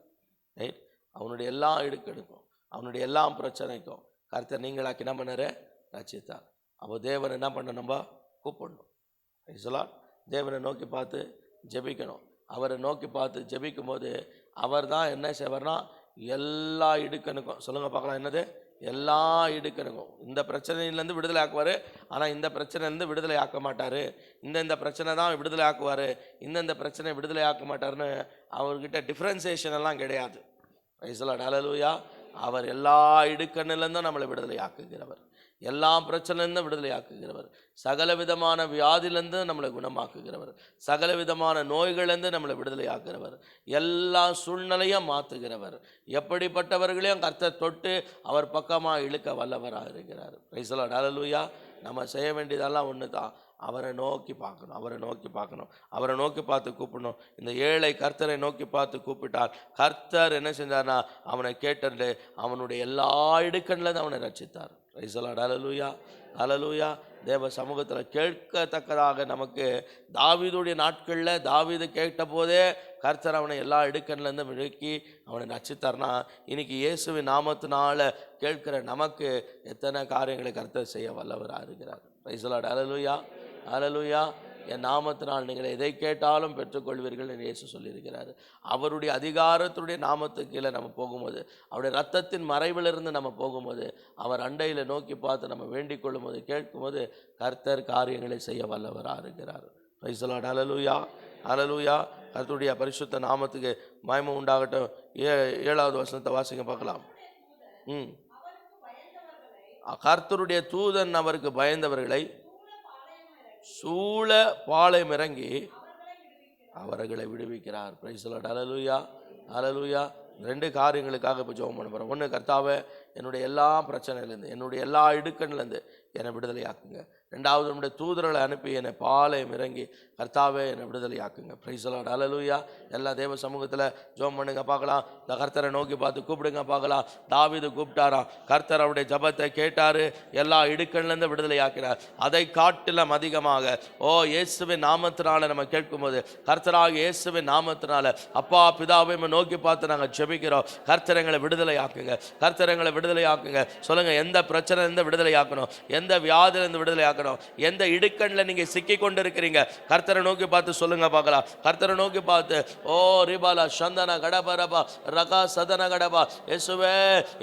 ரைட். அவனுடைய எல்லா இடுக்கணுக்கும், அவனுடைய எல்லா பிரச்சனைக்கும் கர்த்தர் நீங்களாக்கி என்ன பண்ணாரு, ரட்சித்தார். அப்போ தேவன் என்ன பண்ண, நம்ம கூப்பிடணும். தேவனை நோக்கி பார்த்து ஜெபிக்கணும். அவரை நோக்கி பார்த்து ஜெபிக்கும் போது அவர் தான் என்ன செய்வார்னா, எல்லா இடுக்கணுக்கும், சொல்லுங்க பார்க்கலாம், என்னது, எல்லா இடுக்கணுக்கும். இந்த பிரச்சனையிலேருந்து விடுதலை ஆக்குவார், ஆனால் இந்த பிரச்சனைலேருந்து விடுதலை ஆக்க மாட்டார். இந்த பிரச்சனை தான் விடுதலை ஆக்குவார், இந்த பிரச்சனை விடுதலை ஆக்க மாட்டார்னு அவர்கிட்ட டிஃப்ரென்சியேஷன் எல்லாம் கிடையாது. Praise the Lord. ஹல்லேலூயா. அவர் எல்லா இடுக்கண்ணிலிருந்தும் நம்மளை விடுதலை ஆக்குகிறவர், எல்லா பிரச்சனையிலிருந்து விடுதலை ஆக்குகிறவர், சகல விதமான வியாதியிலிருந்து நம்மளை குணமாக்குகிறவர், சகல விதமான நோய்களிலிருந்து நம்மளை விடுதலை ஆக்குகிறவர், எல்லா சூழ்நிலையும் மாற்றுகிறவர், எப்படிப்பட்டவர்களையும் கர்த்தர் தொட்டு அவர் பக்கமாக இழுக்க வல்லவராக இருக்கிறார். Praise the Lord. ஹல்லேலூயா. நம்ம செய்ய வேண்டியதெல்லாம் ஒன்று தான், அவரை நோக்கி பார்க்கணும், அவரை நோக்கி பார்க்கணும், அவரை நோக்கி பார்த்து கூப்பிடணும். இந்த ஏழை கர்த்தரை நோக்கி பார்த்து கூப்பிட்டார். கர்த்தர் என்ன செஞ்சார்னா, அவனை கேட்டு அவனுடைய எல்லா இடுக்கண்ணில் அவனை ரட்சித்தார். Price the Lord. ஹல்லேலூயா, ஹல்லேலூயா. தேவ சமூகத்தில் கேட்கத்தக்கதாக நமக்கு தாவீதுடைய நாட்களில் தாவீது கேட்ட போதே கர்த்தர் அவனை எல்லா இடுக்கண்லேருந்து விலக்கி அவனை ரட்சித்தார்னா, இன்னைக்கு இயேசுவின் நாமத்தினால கேட்கிற நமக்கு எத்தனை காரியங்களை கர்த்தர் செய்ய வல்லவராக இருக்கிறார். Praise the Lord. ஹல்லேலூயா, ஹல்லேலூயா. என் நாமத்தினால் நீங்கள் எதை கேட்டாலும் பெற்றுக்கொள்வீர்கள் என்று இயேசு சொல்லியிருக்கிறார். அவருடைய அதிகாரத்துடைய நாமத்துக்கு கீழே நம்ம போகும்போது, அவருடைய ரத்தத்தின் மறைவிலிருந்து நம்ம போகும்போது, அவர் அண்டையில் நோக்கி பார்த்து நம்ம வேண்டிக் கொள்ளும் போது, கேட்கும்போது கர்த்தர் காரியங்களை செய்ய வல்லவராக இருக்கிறார். Praise the Lord. ஹல்லேலூயா, ஹல்லேலூயா. கர்த்தருடைய பரிசுத்த நாமத்துக்கு மகிமை உண்டாகட்டும். 7வது வசனத்தை வாசிங்க பார்க்கலாம். கர்த்தருடைய தூதன் அவருக்கு பயந்தவர்களை சூழ பாளையம் இறங்கி அவர்களை விடுவிக்கிறார். Price the Lord. ஹல்லேலூயா, ஹல்லேலூயா. 2 காரியங்களுக்காக இப்போ ஜெபம் பண்ண போகிறோம். 1, கர்த்தாவே என்னுடைய எல்லா பிரச்சனையிலேருந்து, என்னுடைய எல்லா இடுக்கண்லேருந்து என்னை விடுதலை ஆக்குங்க. 2வது, நம்முடைய தூதர்களை அனுப்பி என்னை பாளையம் இறங்கி கர்த்தாவே என்னை விடுதலை ஆக்குங்க. Price the Lord. ஹல்லேலூயா. எல்லா தேவ சமூகத்தில் ஜெபம் பண்ணுங்க பார்க்கலாம். இந்த கர்த்தரை நோக்கி பார்த்து கூப்பிடுங்க பார்க்கலாம். தாவீது கூப்பிட்டாராம், கர்த்தர் அவருடைய ஜெபத்தை கேட்டார், எல்லா இடுக்கண்லேருந்து விடுதலை ஆக்கினார். அதை காட்டிலும் அதிகமாக இயேசுவின் நாமத்தினால நம்ம கேட்கும்போது, கர்த்தராக இயேசுவின் நாமத்தினால அப்பா பிதாவை நோக்கி பார்த்து நாங்கள் ஜெபிக்கிறோம். கர்த்தர் எங்களை விடுதலை ஆக்குங்க, கர்த்தர் எங்களை விடுதலை ஆக்குங்க. சொல்லுங்க, எந்த பிரச்சனையிலேருந்து விடுதலை ஆக்கணும், எந்த எந்த வியாதியிலிருந்து விடுதலை ஆக்கணும், எந்த இடுக்கண்ல நீங்க சிக்கி கொண்டு இருக்கிறீங்க, கர்த்தரை நோக்கி பார்த்து சொல்லுங்க பார்க்கலாம். கர்த்தரை நோக்கி பார்த்து, ஓ ரிபாலா சந்தன கடபரபா ரகா சதன கடபா, இயேசுவே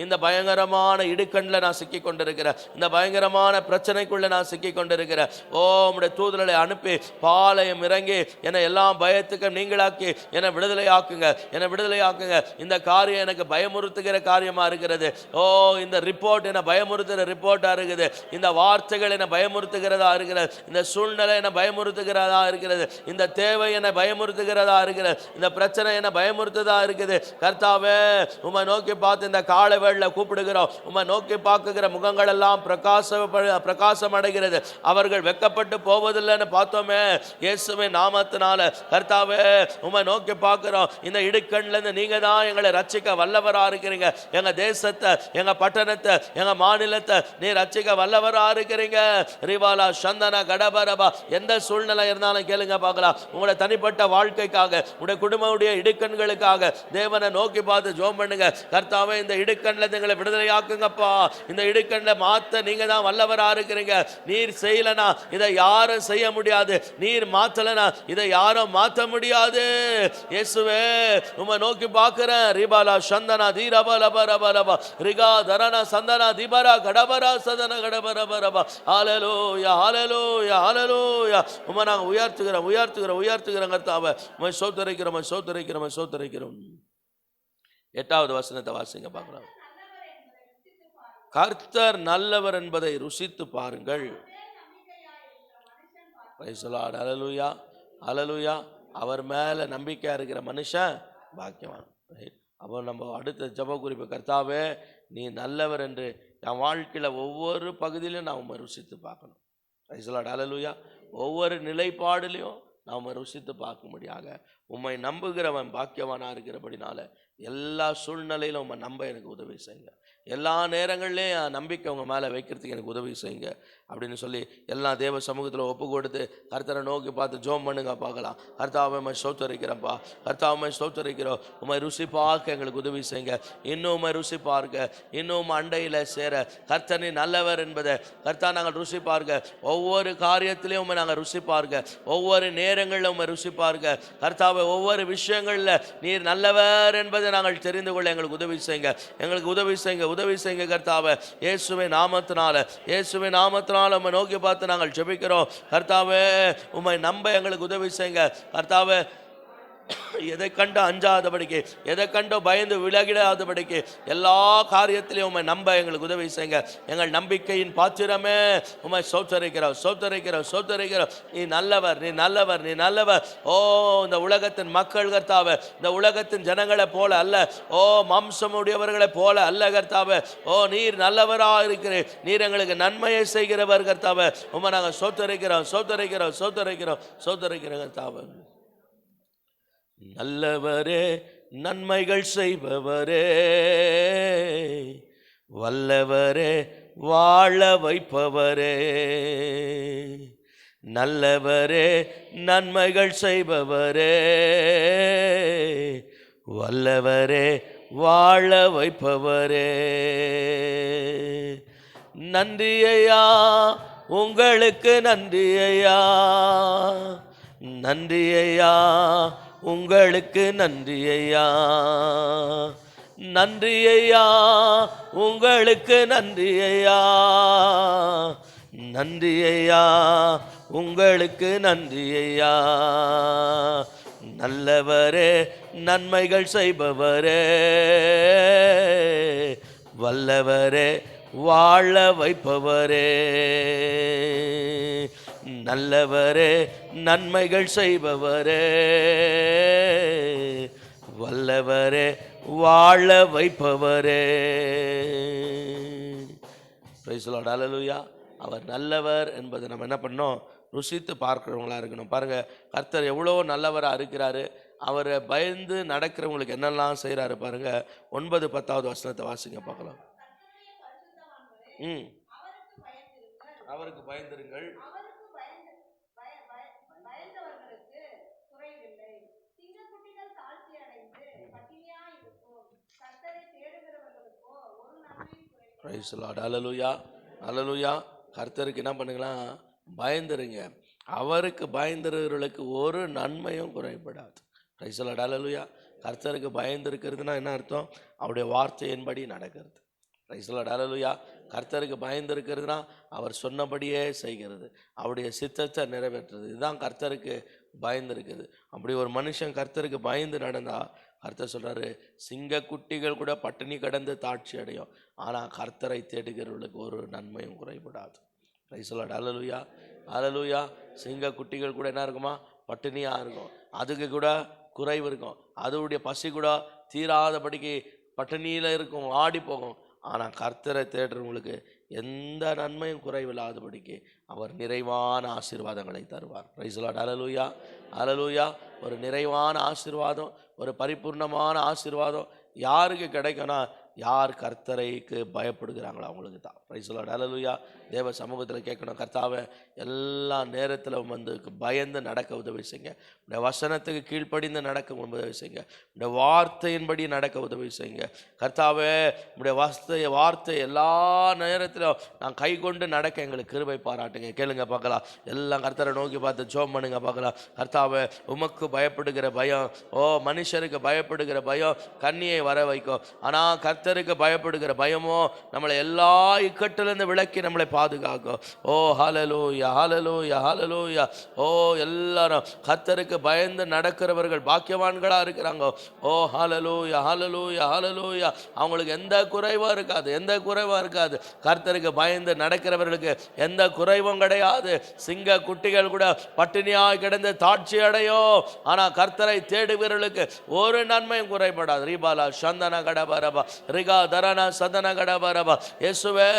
இந்த பயங்கரமான இடுக்கண்ல நான் சிக்கி கொண்டிருக்கிறேன், இந்த பயங்கரமான பிரச்சனைக்குள்ள நான் சிக்கி கொண்டிருக்கிறேன். ஓ உம்முடைய தூதர்களை அனுப்பி பாளையம் இறங்கி என்னை எல்லாம் பயத்துக்கு நீங்களாக்கி என்னை விடுதலை ஆக்குங்க, என்னை விடுதலை ஆக்குங்க. இந்த காரியம் எனக்கு பயமுறுத்துகிற காரியமா இருக்கிறது. ஓ இந்த ரிப்போர்ட் என்னை பயமுறுத்துகிற ரிப்போர்ட்டா இருக்குது, இந்த வார்த்தைகள் என்னை பயமுறுத்துகிறதா இருக்கிறது, இந்த சூழ்நிலை என்னை பயமுறுத்துகிறதா இருக்கிறது, இந்த தேவை என்னை பயமுறுத்துகிறதா இருக்கிறது, இந்த பிரச்சனை என்னை பயமுறுத்துதா இருக்குது. கர்த்தாவே உம்மை நோக்கி பார்த்து இந்த காலை வேளையில கூப்பிடுகிறோம். உம்மை நோக்கி பார்க்குகிற முகங்கள் எல்லாம் பிரகாசம் அடைகிறது. அவர்கள் வெட்கப்பட்டு போவதில்லைன்னு பார்த்தோமே இயேசுவின் நாமத்தினால. கர்த்தாவே உம்மை நோக்கி பார்க்கிறோம். இந்த இடுக்கண்ல இருந்து நீங்க தான் எங்களை ரட்சிக்க வல்லவரா இருக்கிறீங்க. எங்க தேசத்தை, எங்க பட்டணத்தை, எங்க மாநிலத்தை நீ ரட்சிக்க வல்லவரா இருக்கிறீங்க. ரிவாலா சந்தன கடபரபா, எந்த சூழ்நிலை இருந்தாலும் கேளுங்க பார்க்கலாம். உங்களுடைய தனிப்பட்ட வாழ்க்கைக்காக, உங்களுடைய குடும்பமுடைய இடுக்கண்களுக்காக தேவனை நோக்கி பார்த்து ஜெபம் பண்ணுங்க. கர்த்தாவே இந்த இடுக்கண்ல எங்களை விடுதலையாக்குங்கப்பா. இந்த இடுக்கண்ல மாத்த நீங்க தான் வல்லவரா இருக்கிறீங்க. நீர் செய்யலனா இதை யாரும் செய்ய முடியாது, நீர் மாத்தலனா இதை யாரும் மாத்த முடியாது. இயேசுவே உம்மை நோக்கி பார்க்கிறேன். ரிபாலா சந்தனா தீரபலபரபரபா ரிகா தரனா சந்தனா திபரா கடபரா சதன கடபரபரபா. ஹல்லேலூயா ஹல்லேலூயா ஹல்லேலூயா. உம்மை நாங்கள் உயர்த்துகிறோம் கர்த்தாவே. உம்மை சோத்தரிக்கிறோம். 8வது வசனத்தை வாசிங்க பார்க்கலாம். கர்த்தர் நல்லவர் என்பதை ருசித்து பாருங்கள். Price the Lord. ஹல்லேலூயா ஹல்லேலூயா. அவர் மேல நம்பிக்கையா இருக்கிற மனுஷன் பாக்கியவான். அப்போ நம்ம அடுத்த ஜெப குறிப்பு, கர்த்தாவே நீ நல்லவர் என்று என் வாழ்க்கையில ஒவ்வொரு பகுதியிலும் நான் உம்மை ருசித்து பார்க்கணும். Praise the Lord. ஹல்லேலூயா. ஒவ்வொரு நிலைப்பாடிலையும் நாம் ருசித்து பார்க்கும்படியாக உம்மை நம்புகிறவன் பாக்கியவானா இருக்கிறபடினால எல்லா சூழ்நிலையிலும் உம்மை நம்ப எனக்கு உதவி செய்யுங்க. எல்லா நேரங்கள்லேயும் நம்பிக்கை உங்கள் மேலே வைக்கிறதுக்கு எனக்கு உதவி செய்யுங்க அப்படின்னு சொல்லி எல்லா தேவ சமூகத்தில் ஒப்பு கொடுத்து கர்த்தரை நோக்கி பார்த்து ஜெபம் பண்ணுங்க பார்க்கலாம். கர்த்தாவை உம்மை ஸ்தோத்திரிக்கிறேன்ப்பா, கர்த்தாவை உம்மை ஸ்தோத்திரிக்கிறோம். உம்மை ருசி பார்க்க எங்களுக்கு உதவி செய்யுங்க. இன்னும் உம்மை ருசி பார்க்க, இன்னும் அண்டையில் சேர, கர்த்தர் நீ நல்லவர் என்பதை கர்த்தா நாங்கள் ருசி பார்க்க, ஒவ்வொரு காரியத்திலையும் உம்மை நாங்கள் ருசி பார்க்க, ஒவ்வொரு நேரங்களில் உம்மை ருசி பார்க்க, கர்த்தாவை ஒவ்வொரு விஷயங்களில் நீர் நல்லவர் என்பதை நாங்கள் தெரிந்து கொள்ள எங்களுக்கு உதவி செய்யுங்க கர்த்தாவே. இயேசுவின் நாமத்தினால உம்மை நோக்கி பார்த்து நாங்கள் ஜெபிக்கிறோம். கர்த்தாவே உம்மை நம்ப எங்களுக்கு உதவி செய்யுங்க. கர்த்தாவே எதை கண்டு அஞ்சாதபடிக்கு, எதை கண்டு பயந்து விலகிடாதபடிக்கு எல்லா காரியத்திலையும் உம்மை நம்ப எங்களுக்கு உதவி செய்யுங்க. எங்கள் நம்பிக்கையின் பாத்திரமே உம்மை சோத்தரிக்கிறோம். நீ நல்லவர். ஓ இந்த உலகத்தின் மக்கள் கர்த்தாவே, இந்த உலகத்தின் ஜனங்களை போல அல்ல, ஓ மாம்சமுடையவர்களை போல அல்ல கர்த்தாவே. ஓ நீர் நல்லவரா இருக்கிறீர், நீர் எங்களுக்கு நன்மையை செய்கிறவர் கர்த்தாவே. உம்மை நாங்கள் சோத்தரிக்கிறோம் கர்த்தாவே. நல்லவரே, நன்மைகள் செய்பவரே, வல்லவரே, வாழ வைப்பவரே. நல்லவரே, நன்மைகள் செய்பவரே, வல்லவரே, வாழ வைப்பவரே. நன்றி ஐயா, உங்களுக்கு நன்றி ஐயா, நன்றி ஐயா, உங்களுக்கு நன்றி ஐயா, நன்றி ஐயா, உங்களுக்கு நன்றி ஐயா, நன்றி ஐயா, உங்களுக்கு நன்றி ஐயா. நல்லவரே, நன்மைகள் செய்பவரே, வல்லவரே, வாழ வைப்பவரே. நல்லவரே, நன்மைகள் செய்பவரே, வல்லவரே, வாழ வைப்பவரே. Price the Lord. ஹல்லேலூயா. அவர் நல்லவர் என்பதை நம்ம என்ன பண்ணோம்? ருசித்து பார்க்கிறவங்களா இருக்கணும். பாருங்க, கர்த்தர் எவ்வளோ நல்லவராக இருக்கிறாரு. அவரை பயந்து நடக்கிறவங்களுக்கு என்னெல்லாம் செய்கிறாரு பாருங்க. 9, 10வது வசனத்தை வாசிங்க பார்க்கலாம். அவருக்கு பயந்திருங்கள். Price the Lord. ஹல்லேலூயா. கர்த்தருக்கு என்ன பண்ணுங்களா, பயந்துருங்க. அவருக்கு பயந்துறவர்களுக்கு ஒரு நன்மையும் குறைபடாது. Price the Lord. ஹல்லேலூயா. கர்த்தருக்கு பயந்து இருக்கிறதுனா என்ன அர்த்தம்? அவருடைய வார்த்தையின்படி நடக்கிறது. Praise the Lord. ஹல்லேலூயா. கர்த்தருக்கு பயந்து இருக்கிறதுனா அவர் சொன்னபடியே செய்கிறது, அவருடைய சித்தத்தை நிறைவேற்றுறது. இதுதான் கர்த்தருக்கு பயந்து இருக்குது. அப்படி ஒரு மனுஷன் கர்த்தருக்கு பயந்து நடந்தா, கர்த்தர் சொல்றாரு, சிங்க குட்டிகள் கூட பட்டினி கடந்து தாட்சி அடையும், ஆனால் கர்த்தரை தேடுகிறவர்களுக்கு ஒரு நன்மையும் குறைபடாது. Price the Lord. ஹல்லேலூயா. ஹல்லேலூயா. சிங்க குட்டிகள் கூட என்ன இருக்குமா, பட்டினியா இருக்கும், அதுக்கு கூட குறைவு இருக்கும், அதோடைய பசி கூட தீராதபடிக்கு பட்டினியில இருக்கும், ஆடி போகும். ஆனால் கர்த்தரை தேடுறவங்களுக்கு எந்த நன்மையும் குறைவில்லாதபடிக்கு அவர் நிறைவான ஆசீர்வாதங்களை தருவார். Praise the Lord. ஹல்லேலூயா. ஹல்லேலூயா. ஒரு நிறைவான ஆசீர்வாதம், ஒரு பரிபூர்ணமான ஆசீர்வாதம் யாருக்கு கிடைக்கும்னா, யார் கர்த்தரைக்கு பயப்படுகிறாங்களோ அவங்களுக்கு தான். Praise the Lord. ஹல்லேலூயா. தேவ சமூகத்தில் கேட்கணும், கர்த்தாவே எல்லா நேரத்தில் வந்து பயந்து நடக்க உதவி செய்யுங்க, இந்த வசனத்துக்கு கீழ்ப்படிந்து நடக்க உதவி செய்யுங்க, இந்த வார்த்தையின்படி நடக்க உதவி செய்யுங்க. கர்த்தாவே உடைய வார்த்தை எல்லா நேரத்திலும் நான் கை கொண்டு நடக்க எங்களுக்கு கிருபை பாராட்டுங்க. கேளுங்க பார்க்கலாம், எல்லாம் கர்த்தரை நோக்கி பார்த்து ஜெபம் பண்ணுங்க பார்க்கலாம். கர்த்தாவே உமக்கு பயப்படுகிற பயம், மனுஷருக்கு பயப்படுகிற பயம் கண்ணியை வர வைக்கும், ஆனால் கர்த்தருக்கு பயப்படுகிற பயமோ நம்மளை எல்லா இக்கட்டிலிருந்து விலக்கி நம்மளை பாதுகாக்கும். ஹல்லேலூயா. ஹல்லேலூயா. ஹல்லேலூயா. எல்லாரும் கர்த்தருக்கு பயந்து நடக்கிறவர்கள் பாக்கியவான்களா இருக்கிறாங்க. ஹல்லேலூயா. ஹல்லேலூயா. ஹல்லேலூயா. அவங்களுக்கு எந்த குறைவும் இருக்காது, எந்த குறைவும் இருக்காது. கர்த்தருக்கு பயந்து நடக்கிறவர்களுக்கு எந்த குறைவும் கிடையாது. சிங்க குட்டிகள் கூட பட்டினியாய் கிடந்து தாட்சி அடையும், ஆனா கர்த்தரை தேடுகிறவர்களுக்கு ஒரு நன்மையும் குறைபடாது. ரீபாலா சந்தன கடபரபா ரிகா தரனா சதன கடபரபா. இயேசுவே,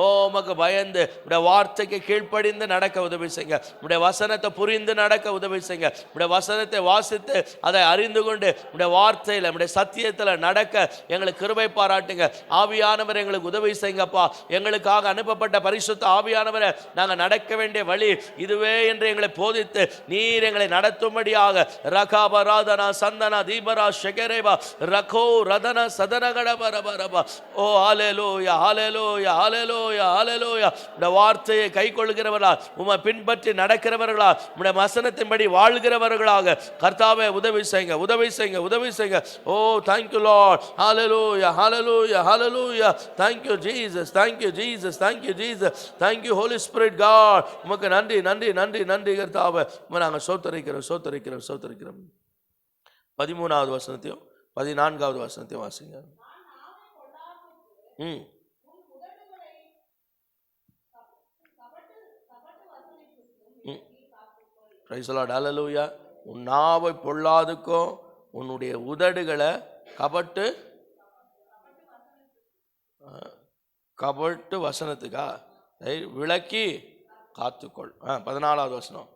உமக்கு பயந்து உடைய வார்த்தைக்கு கீழ்ப்படிந்து நடக்க உதவி செய்யுங்க, உடைய வசனத்தை புரிந்து நடக்க உதவி செய்யுங்க, உடைய வசனத்தை வாசித்து அதை அறிந்து கொண்டு உடைய வார்த்தையில் உடைய சத்தியத்தில் நடக்க எங்களுக்கு கிருபை பாராட்டுங்க. ஆவியானவர் எங்களுக்கு உதவி செய்யுங்கப்பா. எங்களுக்காக அனுப்பப்பட்ட பரிசுத்த ஆவியானவரை நாங்கள் நடக்க வேண்டிய வழி இதுவே என்று எங்களை போதித்து நீர் எங்களை நடத்தும்படியாக ரகாபராதனா சந்தனா தீபரா ஷெகரேபா ரகோ ரதன சதனகடபரபரபா. ஹல்லேலூயா. ஹல்லேலூயா. ஹல்லேலூயா. ஹல்லேலூயா. இந்த வார்த்தையை கை கொள்கிறவர்களா, உம்மை பின்பற்றி நடக்கிறவர்களா, உம்முடைய வசனத்தின்படி வாழ்கிறவர்களாக கர்த்தாவே உதவி செய்யுங்க, உதவி செய்யுங்க, உதவி செய்யுங்க. thank you Lord. Hallelujah. Hallelujah. Hallelujah. Thank you Jesus. Thank you Jesus. Thank you Jesus. Thank you Holy Spirit God. உமக்கு நன்றி நன்றி நன்றி நன்றி கர்த்தாவே. நாங்கள் சோத்தரிக்கிறோம் சோத்தரிக்கிறோம் சோத்தரிக்கிறோம். 13வது வசனத்தையும் 14வது வசனத்தையும் வாசிங்க. Praise the Lord. ஹல்லேலூயா. உன் நாவை பொல்லாதுக்கும் உன்னுடைய உதடுகளை கபட்டு வசனத்துக்கா விளக்கி காத்துக்கொள். 14வது வசனம்.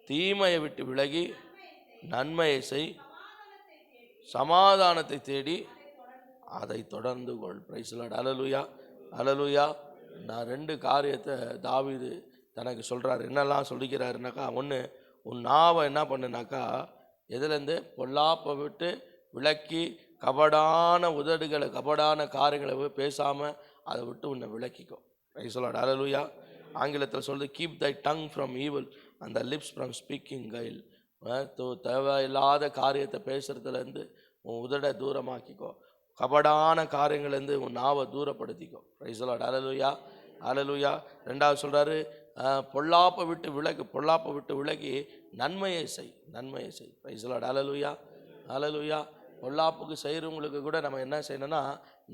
தீமையை விட்டு விலகி நன்மையை செய், சமாதானத்தை தேடி அதை தொடர்ந்து கொள். Praise the Lord. ஹல்லேலூயா. ஹல்லேலூயா. நான் 2 காரியத்தை தாவீது தனக்கு சொல்கிறார். என்னெல்லாம் சொல்லிக்கிறாருனாக்கா, ஒன்று, உன் நாவை என்ன பண்ணுனாக்கா, எதுலேருந்து பொல்லாப்பை விட்டு விலக்கி கபடான உதடுகளை கபடான காரியங்களை பேசாமல் அதை விட்டு உன்னை விலக்கிக்கோ. Price the Lord. ஹல்லேலூயா. ஆங்கிலத்தில் சொல்லுது, keep thy tongue from evil and the lips from speaking guile. தேவையில்லாத காரியத்தை பேசுறதுலேருந்து உன் உதட தூரமாக்கிக்கோ, கபடான காரியங்கள்லேருந்து உன் நாவை தூரப்படுத்திக்கோ. Price the Lord. ஹல்லேலூயா. ஹல்லேலூயா. 2வது சொல்கிறாரு, பொல்லாப்பை விட்டு விலகி நன்மையை செய், நன்மையை செய். Praise the Lord. ஹல்லேலூயா. ஹல்லேலூயா. பொல்லாப்புக்கு செய்கிறவங்களுக்கு கூட நம்ம என்ன செய்யணும்னா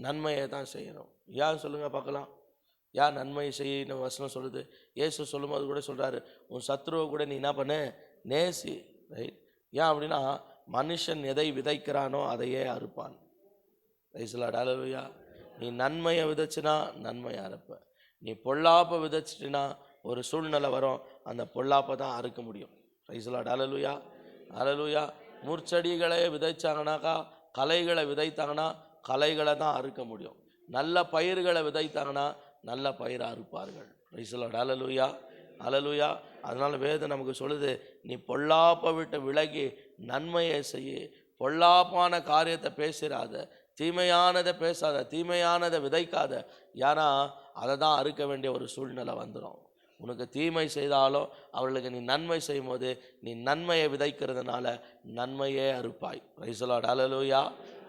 நன்மையை தான் செய்யணும். ஏன் சொல்லுங்க பார்க்கலாம், ஏன் நன்மையை செய்யணும் வசனம் சொல்லுது? இயேசு சொல்லும்போது கூட சொல்கிறாரு, உன் சத்ருவை கூட நீ என்ன பண்ணு, நேசி. ரைட். ஏன் அப்படின்னா, மனுஷன் எதை விதைக்கிறானோ அதையே அறுப்பான். Price the Lord. ஹல்லேலூயா. நீ நன்மையை விதைச்சினா நன்மையை அறுப்ப, நீ பொல்லாப்பை விதைச்சிட்டினா ஒரு சூழ்நிலை வரும், அந்த பொல்லாப்பை தான் அறுக்க முடியும். Price the Lord. ஹல்லேலூயா. ஹல்லேலூயா. முற்செடிகளை விதைச்சாங்கனாக்கா, களைகளை விதைத்தாங்கன்னா களைகளை தான் அறுக்க முடியும். நல்ல பயிர்களை விதைத்தாங்கன்னா நல்ல பயிரை அறுப்பார்கள். Price the Lord. ஹல்லேலூயா. ஹல்லேலூயா. அதனால வேதம் நமக்கு சொல்லுது, நீ பொல்லாப்பை விட்டு விலகி நன்மையை செய்ய, பொல்லாப்பான காரியத்தை பேசிடாத, தீமையானதை பேசாத, தீமையானதை விதைக்காத. ஏன்னா அதை தான் அறுக்க வேண்டிய ஒரு சூழ்நிலை வந்துடும். உனக்கு தீமை செய்தாலும் அவர்களுக்கு நீ நன்மை செய்யும் போது நீ நன்மையை விதைக்கிறதுனால நன்மையே அறுப்பாய். Price the Lord. ஹல்லேலூயா,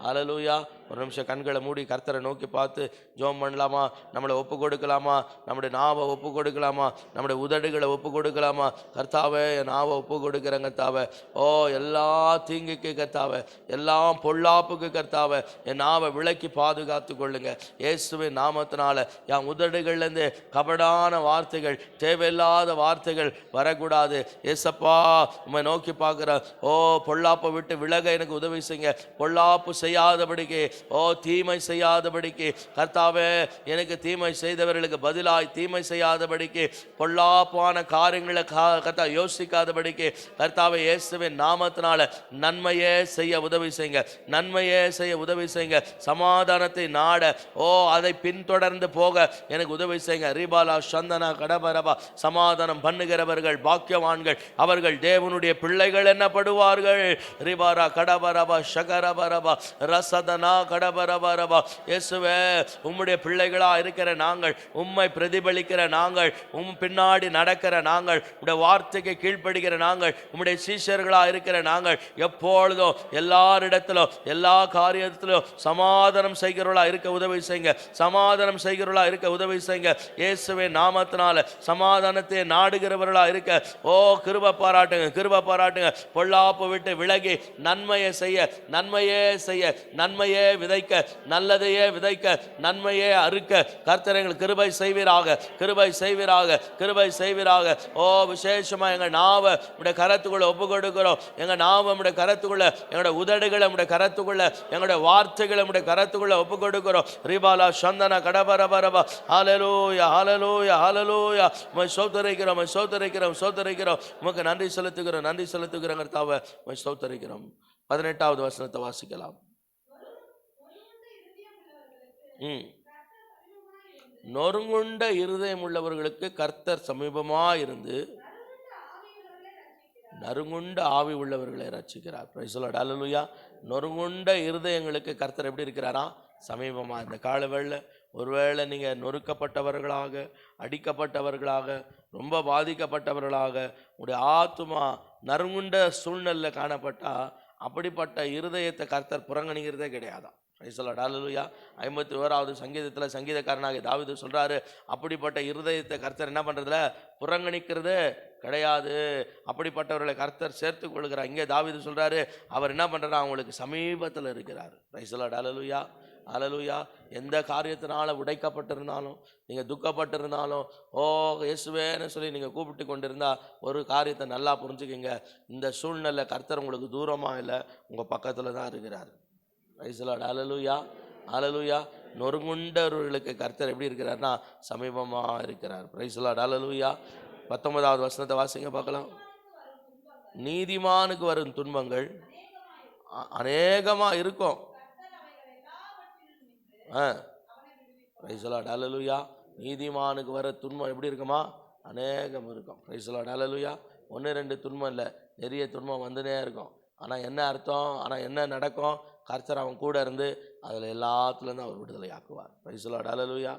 ஹல்லேலூயா. ஒரு நிமிஷம் கண்களை மூடி கர்த்தரை நோக்கி பார்த்து ஜெபம் பண்ணலாமா? நம்மளை ஒப்பு கொடுக்கலாமா? நம்முடைய நாவை ஒப்பு கொடுக்கலாமா? நம்முடைய உதடுகளை ஒப்பு கொடுக்கலாமா? கர்த்தாவே, என் நாவை ஒப்பு கொடுக்குறேன் கர்த்தாவே. ஓ, எல்லா தீங்குக்கு கர்த்தாவே, எல்லாம் பொல்லாப்புக்கு கர்த்தாவே, என் நாவை விலக்கி பாதுகாத்து கொள்ளுங்க இயேசுவின் நாமத்தினால. என் உதடுகள்லேருந்து கபடான வார்த்தைகள், தேவையில்லாத வார்த்தைகள் வரக்கூடாது. ஏசப்பா, உம்மை நோக்கி பார்க்குறேன். ஓ, பொல்லாப்பை விட்டு விலக எனக்கு உதவி செய்யுங்க. பொல்லாப்பு செய்யாதபடிக்கு, ஓ, தீமை செய்யாதபடிக்கு கர்த்தாவே, எனக்கு தீமை செய்தவர்களுக்கு பதிலாய் தீமை செய்யாதபடிக்கு, பொல்லாப்பான காரியங்களை கர்த்தா யோசிக்காதபடிக்கு கர்த்தாவே, இயேசுவின் நாமத்தினால நன்மையே செய்ய உதவி செய்யுங்க. நன்மையே செய்ய உதவி செய்யுங்க. சமாதானத்தை நாட, ஓ, அதை பின்தொடர்ந்து போக எனக்கு உதவி செய்யுங்க. ரீபாலா சந்தனா கடபரபா. சமாதானம் பண்ணுகிறவர்கள் பாக்கியவான்கள், அவர்கள் தேவனுடைய பிள்ளைகள் என்னப்படுவார்கள். ரிபாரா கடபரபா ஷகரபரபா ரசதனா கடபரபரபா. இயேசுவே, உம்முடைய பிள்ளைகளா இருக்கிற நாங்கள், உம்மை பிரதிபலிக்கிற நாங்கள், பின்னாடி நடக்கிற நாங்கள், உம்முடைய வார்த்தைக்கு கீழ்ப்படுகிற நாங்கள், உம்முடைய சீஷர்களா இருக்கிற நாங்கள், எப்பொழுதும் எல்லாரிடத்திலும் எல்லா காரியத்திலும் சமாதானம் செய்கிறவர்களா இருக்க உதவி செய்யுங்க. சமாதானம் செய்கிறவர்களா இருக்க உதவி செய்யுங்க. இயேசுவின் நாமத்தினால சமாதானத்தை நாடுகிறவர்களா இருக்க, ஓ, கிருபை பாராட்டுங்க, கிருபை பாராட்டுங்க. பொல்லாப்பு விட்டு விலகி நன்மையை செய்ய, நன்மையே செய்ய, நன்மையே விதைக்க, நல்லதையே விதைக்க, நன்மையே அறுக்க கர்த்தர் எங்களுக்கு கிருபை செய்வீராக, கிருபை செய்வீராக, கிருபை செய்வீராக. ஓ, விசேஷமா எங்கள் நாவை உடைய கரத்துக்குள்ள ஒப்பு கொடுக்கிறோம். எங்கள் நாவை உடைய கரத்துக்குள்ள, எங்களுடைய உதடுகளை உடைய கரத்துக்குள்ள, எங்களுடைய வார்த்தைகளை உடைய கரத்துக்குள்ள ஒப்பு கொடுக்கிறோம். ரிபாலா சந்தன கடபரபரபா. ஹல்லேலூயா, ஹல்லேலூயா, ஹல்லேலூயா. உம்மை ஸ்தோத்திரிக்கிறோம், உம்மை ஸ்தோத்திரிக்கிறோம், ஸ்தோத்திரிக்கிறோம். உமக்கு நன்றி செலுத்துகிறோம், நன்றி செலுத்துகிறோம் கர்த்தாவே. உம்மை ஸ்தோத்திரிக்கிறோம். 18வது வசனத்தை வாசிக்கலாம். நொறுங்குண்ட இருதயம் உள்ளவர்களுக்கு கர்த்தர் சமீபமாயிருந்து நறுங்குண்ட ஆவி உள்ளவர்களை ரட்சிக்கிறார். Price the Lord. ஹல்லேலூயா. நொறுங்குண்ட இருதயங்களுக்கு கர்த்தர் எப்படி இருக்கிறாரா? சமீபமா. இந்த காலவேளை ஒருவேளை நீங்கள் நொறுக்கப்பட்டவர்களாக, அடிக்கப்பட்டவர்களாக, ரொம்ப பாதிக்கப்பட்டவர்களாக, உடைய ஆத்துமா நறுங்குண்ட சூழ்நிலையில் காணப்பட்டா, அப்படிப்பட்ட இருதயத்தை கர்த்தர் புறங்கணிக்கிறதே கிடையாதான். Price the Lord. ஹல்லேலூயா. 51வது சங்கீதத்தில் சங்கீதக்காரனாக தாவீது சொல்றாரு, அப்படிப்பட்ட இருதயத்தை கர்த்தர் என்ன பண்றதுல புறங்கணிக்கிறது கிடையாது. அப்படிப்பட்டவர்களை கர்த்தர் சேர்த்து கொள்கிறார். இங்கே தாவீது சொல்றாரு, அவர் என்ன பண்றாரு? அவங்களுக்கு சமீபத்தில் இருக்கிறார். Praise the Lord. ஹல்லேலூயா, ஹல்லேலூயா. எந்த காரியத்தினால உடைக்கப்பட்டிருந்தாலும், நீங்கள் துக்கப்பட்டிருந்தாலும், ஓ இயேசுவேன்னு சொல்லி நீங்கள் கூப்பிட்டு கொண்டிருந்தா, ஒரு காரியத்தை நல்லா புரிஞ்சுக்கிங்க. இந்த சூழ்நிலை கர்த்தர் உங்களுக்கு தூரமாக இல்லை, உங்கள் பக்கத்தில் தான் இருக்கிறார். Praise the Lord. ஹல்லேலூயா, ஹல்லேலூயா. நொறுங்குண்டவர்களுக்கு கர்த்தர் எப்படி இருக்கிறார்னா சமீபமாக இருக்கிறார். Praise the Lord. ஹல்லேலூயா. 19வது வசனத்தை வாசிங்க பார்க்கலாம். நீதிமானுக்கு வரும் துன்பங்கள் அநேகமாக இருக்கும். Praise the Lord. ஹல்லேலூயா. நீதிமானுக்கு வர துன்பம் எப்படி இருக்குமா? அநேகம் இருக்கும். Praise the Lord. ஹல்லேலூயா. 1-2 துன்பம் இல்லை, நிறைய துன்பம் வந்துனே இருக்கும். ஆனால் என்ன அர்த்தம்? ஆனால் என்ன நடக்கும்? கர்த்தர் அவன் கூட இருந்து அதில் எல்லாத்துலேருந்து அவர் விடுதலை ஆக்குவார். Price the Lord. ஹல்லேலூயா,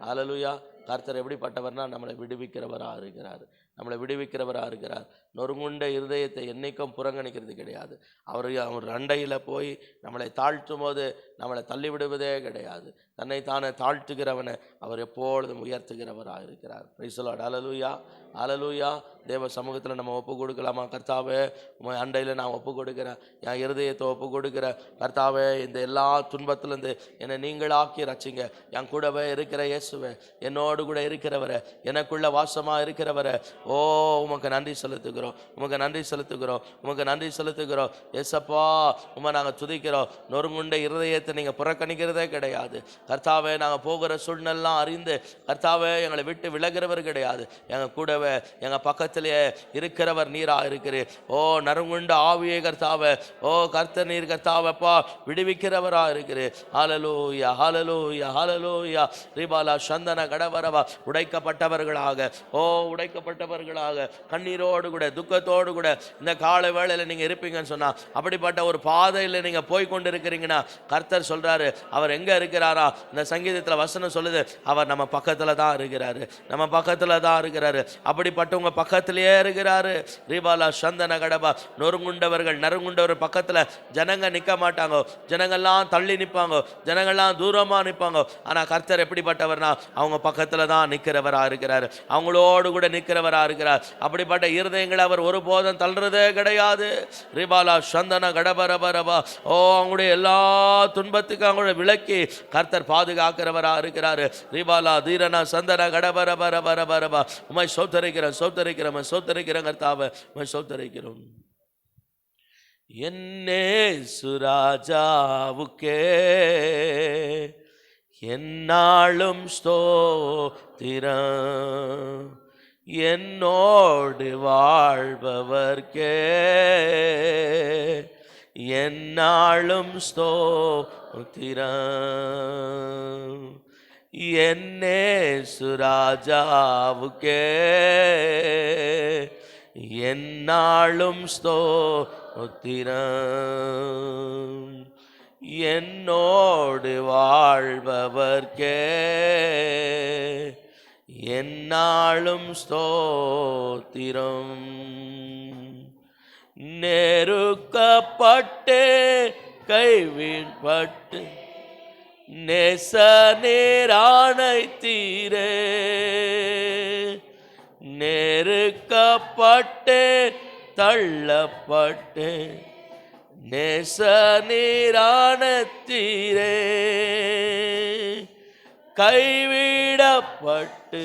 ஹல்லேலூயா. கர்த்தர் எப்படிப்பட்டவர்னா நம்மளை விடுவிக்கிறவராக இருக்கிறார், நம்மளை விடுவிக்கிறவராக இருக்கிறார். நொறுங்குண்ட இருதயத்தை என்றைக்கும் புறங்கணிக்கிறது கிடையாது. அவர் அண்டையில் போய் நம்மளை தாழ்த்தும் போது நம்மளை தள்ளிவிடுவதே கிடையாது. தன்னைத்தானே தாழ்த்துகிறவனை அவர் எப்பொழுதும் உயர்த்துகிறவராக இருக்கிறார். Praise the Lord. ஹல்லேலூயா, ஹல்லேலூயா. தேவ சமூகத்தில் நம்ம ஒப்பு கொடுக்கலாமா? கர்த்தாவே, உங்கள் அண்டையில் நான் ஒப்பு கொடுக்குறேன், என் இருதயத்தை ஒப்பு கொடுக்குறேன். கர்த்தாவே, இந்த எல்லா துன்பத்திலேருந்து என்னை நீங்களாக்கி ரட்சிங்க. என் கூடவே இருக்கிற இயேசுவே, என்னோடு கூட இருக்கிறவரை, எனக்குள்ள வாசமாக இருக்கிறவரை, ஓ உமக்கு நன்றி செலுத்துகிறோம், உமக்கு நன்றி செலுத்துகிறோம், உமக்கு நன்றி செலுத்துகிறோம். ஏசப்பா, உமை நாங்கள் துதிக்கிறோம். நொறுங்குண்ட இருதயத்தை நீங்கள் புறக்கணிக்கிறதே கிடையாது. கர்த்தாவே, நாங்கள் போகிற சூழ்நிலாம் அறிந்து கர்த்தாவே எங்களை விட்டு விலகிறவர் கிடையாது. எங்கள் கூடவே எங்கள் பக்கத்திலேயே இருக்கிறவர் நீராக இருக்கிறீர். ஓ நறுங்குண்ட ஆவியே கர்த்தாவே, ஓ கர்த்தர் நீர் கர்த்தாவப்பா விடுவிக்கிறவராக இருக்கிறீர். ஹல்லேலூயா, ஹல்லேலூயா, ஹல்லேலூயா. ரிபாலா சந்தன கடவர கடபரபா, உடைக்கப்பட்டவர்களாக, ஓ உடைக்கப்பட்டவர்களாக, கண்ணீரோடு கூட துக்கத்தோடு கூட இந்த காலை வேளையில் நீங்க இருப்பீங்கன்னு சொன்னா, அப்படிப்பட்ட ஒரு பாதையில் நீங்க போய் கொண்டு இருக்கிறீங்கன்னா, கர்த்தர் சொல்றாரு அவர் எங்க இருக்கிறாரா? இந்த சங்கீதத்துல வசனம் சொல்லுது, அவர் நம்ம பக்கத்துல தான் இருக்கிறாரு, நம்ம பக்கத்துல தான் இருக்கிறாரு. அப்படிப்பட்ட உங்க பக்கத்திலேயே இருக்கிறாரு. ரீபாலா சந்தன கடபா, நறுங்குண்டவர் பக்கத்துல ஜனங்க நிக்க மாட்டாங்க, ஜனங்கள்லாம் தள்ளி நிற்பாங்க, ஜனங்கள்லாம் தூரமா நிற்பாங்க. ஆனா கர்த்தர் எப்படிப்பட்டவர்னா, அவங்க பக்கத்துல தான் நிற்கிறவரா இருக்கிறார், அவங்களோடு கூட நிற்கிறவரா இருக்கிறார். அப்படிப்பட்ட இருதயங்களை அவர் ஒருபோதும் தள்ளுறதே கிடையாது. ரிபாலா சந்தன கடபரபரபா, ஓ அவங்களுடைய எல்லா துன்பத்துக்கும் அவங்களுடைய விலக்கி கர்த்தர் பாதுகாக்கிறவரா இருக்கிறாரு. ரிபாலா தீரனா சந்தன கடபரபரபரபா, உம்மை சோத்தரிக்கிறோம் கர்த்தாவே, உம்மை சோத்தரிக்கிறோம். என்னேசு ராஜாவுக்கே என்னாலும் ஸ்தோத்திரம், என்னோடு வாழ்பவர்க்கே என்னாலும் ஸ்தோத்திரம். என்னேசு ராஜாவுக்கே என்னாலும் ஸ்தோத்திரம், என்னோடு வாழ்பவர்க்கே என்னாலும் ஸ்தோத்திரம். நெருக்கப்பட்டு கைவிடப்பட்டு நேச நேரானை தீரே, நெருக்கப்பட்டு தள்ளப்பட்டு நேச நீரான தீரே, கைவிடப்பட்டு